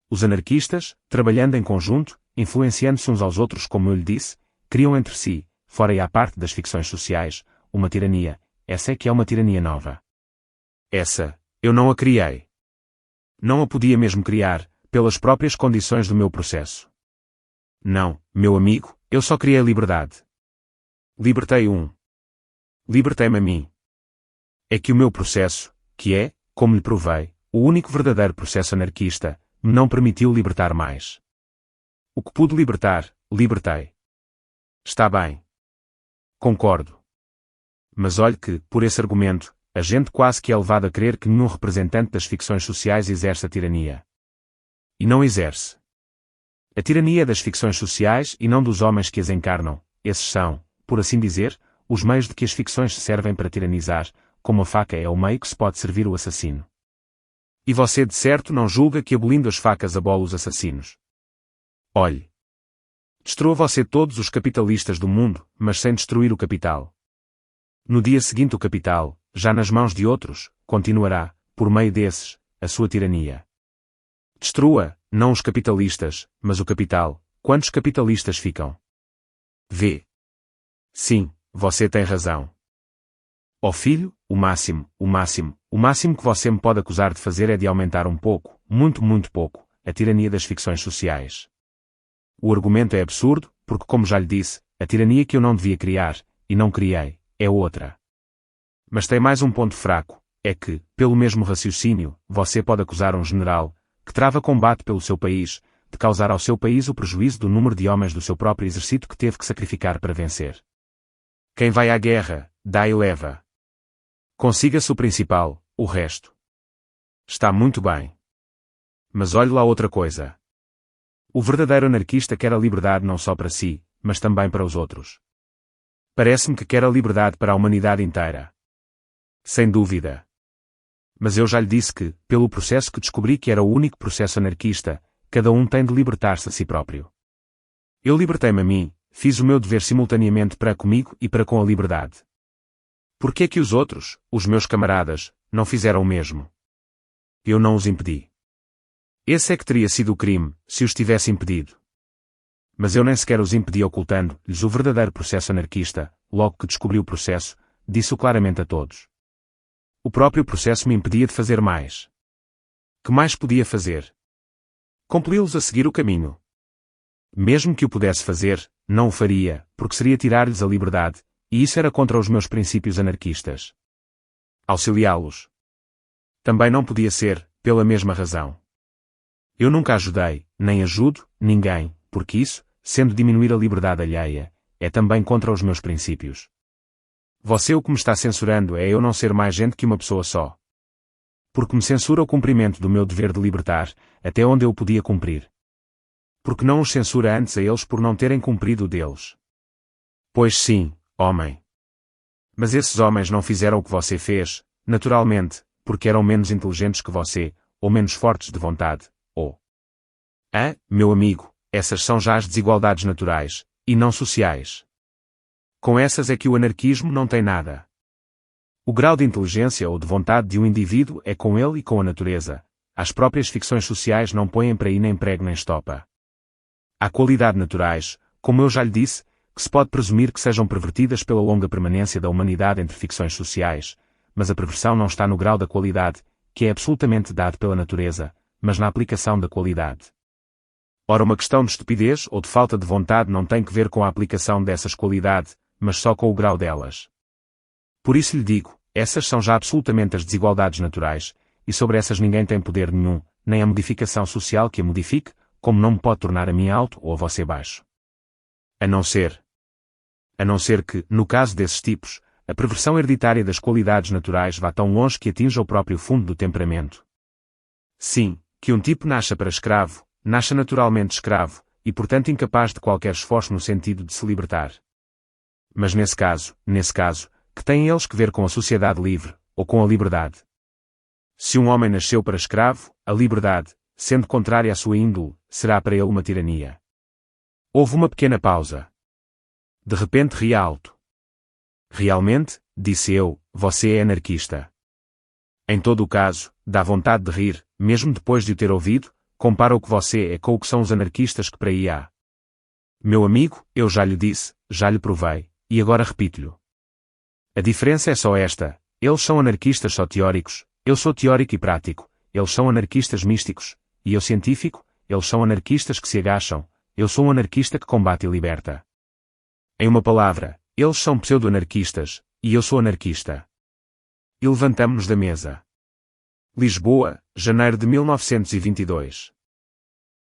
Os anarquistas, trabalhando em conjunto, influenciando-se uns aos outros como eu lhe disse, criam entre si, fora e à parte das ficções sociais, uma tirania, essa é que é uma tirania nova. Essa, eu não a criei. Não a podia mesmo criar, pelas próprias condições do meu processo. Não, meu amigo, eu só criei a liberdade. Libertei-me a mim. É que o meu processo, que é, como lhe provei, o único verdadeiro processo anarquista, me não permitiu libertar mais. O que pude libertar, libertei. Está bem. Concordo. Mas olhe que, por esse argumento, a gente quase que é levado a crer que nenhum representante das ficções sociais exerce a tirania. E não exerce. A tirania é das ficções sociais e não dos homens que as encarnam, esses são, por assim dizer, os meios de que as ficções se servem para tiranizar, como a faca é o meio que se pode servir o assassino. E você de certo não julga que abolindo as facas abola os assassinos. Olhe. Destrua você todos os capitalistas do mundo, mas sem destruir o capital. No dia seguinte o capital, já nas mãos de outros, continuará, por meio desses, a sua tirania. Destrua, não os capitalistas, mas o capital. Quantos capitalistas ficam? Vê. Sim, você tem razão. Ó filho, o máximo que você me pode acusar de fazer é de aumentar um pouco, muito pouco, a tirania das ficções sociais. O argumento é absurdo, porque como já lhe disse, a tirania que eu não devia criar, e não criei, é outra. Mas tem mais um ponto fraco, é que, pelo mesmo raciocínio, você pode acusar um general, que trava combate pelo seu país, de causar ao seu país o prejuízo do número de homens do seu próprio exército que teve que sacrificar para vencer. Quem vai à guerra, dá e leva. Consiga-se o principal, o resto. Está muito bem. Mas olhe lá outra coisa. O verdadeiro anarquista quer a liberdade não só para si, mas também para os outros. Parece-me que quer a liberdade para a humanidade inteira. Sem dúvida. Mas eu já lhe disse que, pelo processo que descobri que era o único processo anarquista, cada um tem de libertar-se a si próprio. Eu libertei-me a mim, fiz o meu dever simultaneamente para comigo e para com a liberdade. Por que é que os outros, os meus camaradas, não fizeram o mesmo? Eu não os impedi. Esse é que teria sido o crime, se os tivesse impedido. Mas eu nem sequer os impedi ocultando-lhes o verdadeiro processo anarquista, logo que descobri o processo, disse-o claramente a todos. O próprio processo me impedia de fazer mais. Que mais podia fazer? Compeli-los a seguir o caminho. Mesmo que o pudesse fazer, não o faria, porque seria tirar-lhes a liberdade, e isso era contra os meus princípios anarquistas. Auxiliá-los. Também não podia ser, pela mesma razão. Eu nunca ajudei, nem ajudo, ninguém, porque isso, sendo diminuir a liberdade alheia, é também contra os meus princípios. Você o que me está censurando é eu não ser mais gente que uma pessoa só. Porque me censura o cumprimento do meu dever de libertar, até onde eu podia cumprir. Porque não os censura antes a eles por não terem cumprido o deles. Pois sim, homem. Mas esses homens não fizeram o que você fez, naturalmente, porque eram menos inteligentes que você, ou menos fortes de vontade, ou... meu amigo, essas são já as desigualdades naturais, e não sociais. Com essas é que o anarquismo não tem nada. O grau de inteligência ou de vontade de um indivíduo é com ele e com a natureza. As próprias ficções sociais não põem para aí nem prego nem estopa. Há qualidades naturais, como eu já lhe disse, que se pode presumir que sejam pervertidas pela longa permanência da humanidade entre ficções sociais, mas a perversão não está no grau da qualidade, que é absolutamente dado pela natureza, mas na aplicação da qualidade. Ora, uma questão de estupidez ou de falta de vontade não tem que ver com a aplicação dessas qualidades, mas só com o grau delas. Por isso lhe digo, essas são já absolutamente as desigualdades naturais, e sobre essas ninguém tem poder nenhum, nem a modificação social que a modifique, como não me pode tornar a mim alto ou a você baixo. A não ser que, no caso desses tipos, a perversão hereditária das qualidades naturais vá tão longe que atinja o próprio fundo do temperamento. Sim, que um tipo nasça para escravo, nasça naturalmente escravo, e portanto incapaz de qualquer esforço no sentido de se libertar. Mas nesse caso, que têm eles que ver com a sociedade livre, ou com a liberdade? Se um homem nasceu para escravo, a liberdade, sendo contrária à sua índole, será para ele uma tirania. Houve uma pequena pausa. De repente ria alto. Realmente, disse eu, você é anarquista. Em todo o caso, dá vontade de rir, mesmo depois de o ter ouvido, compara o que você é com o que são os anarquistas que por aí há. Meu amigo, eu já lhe disse, já lhe provei, e agora repito-lhe. A diferença é só esta, eles são anarquistas só teóricos, eu sou teórico e prático, eles são anarquistas místicos, e eu científico, eles são anarquistas que se agacham, eu sou um anarquista que combate e liberta. Em uma palavra, eles são pseudo-anarquistas, e eu sou anarquista. E levantamo-nos da mesa. Lisboa, janeiro de 1922.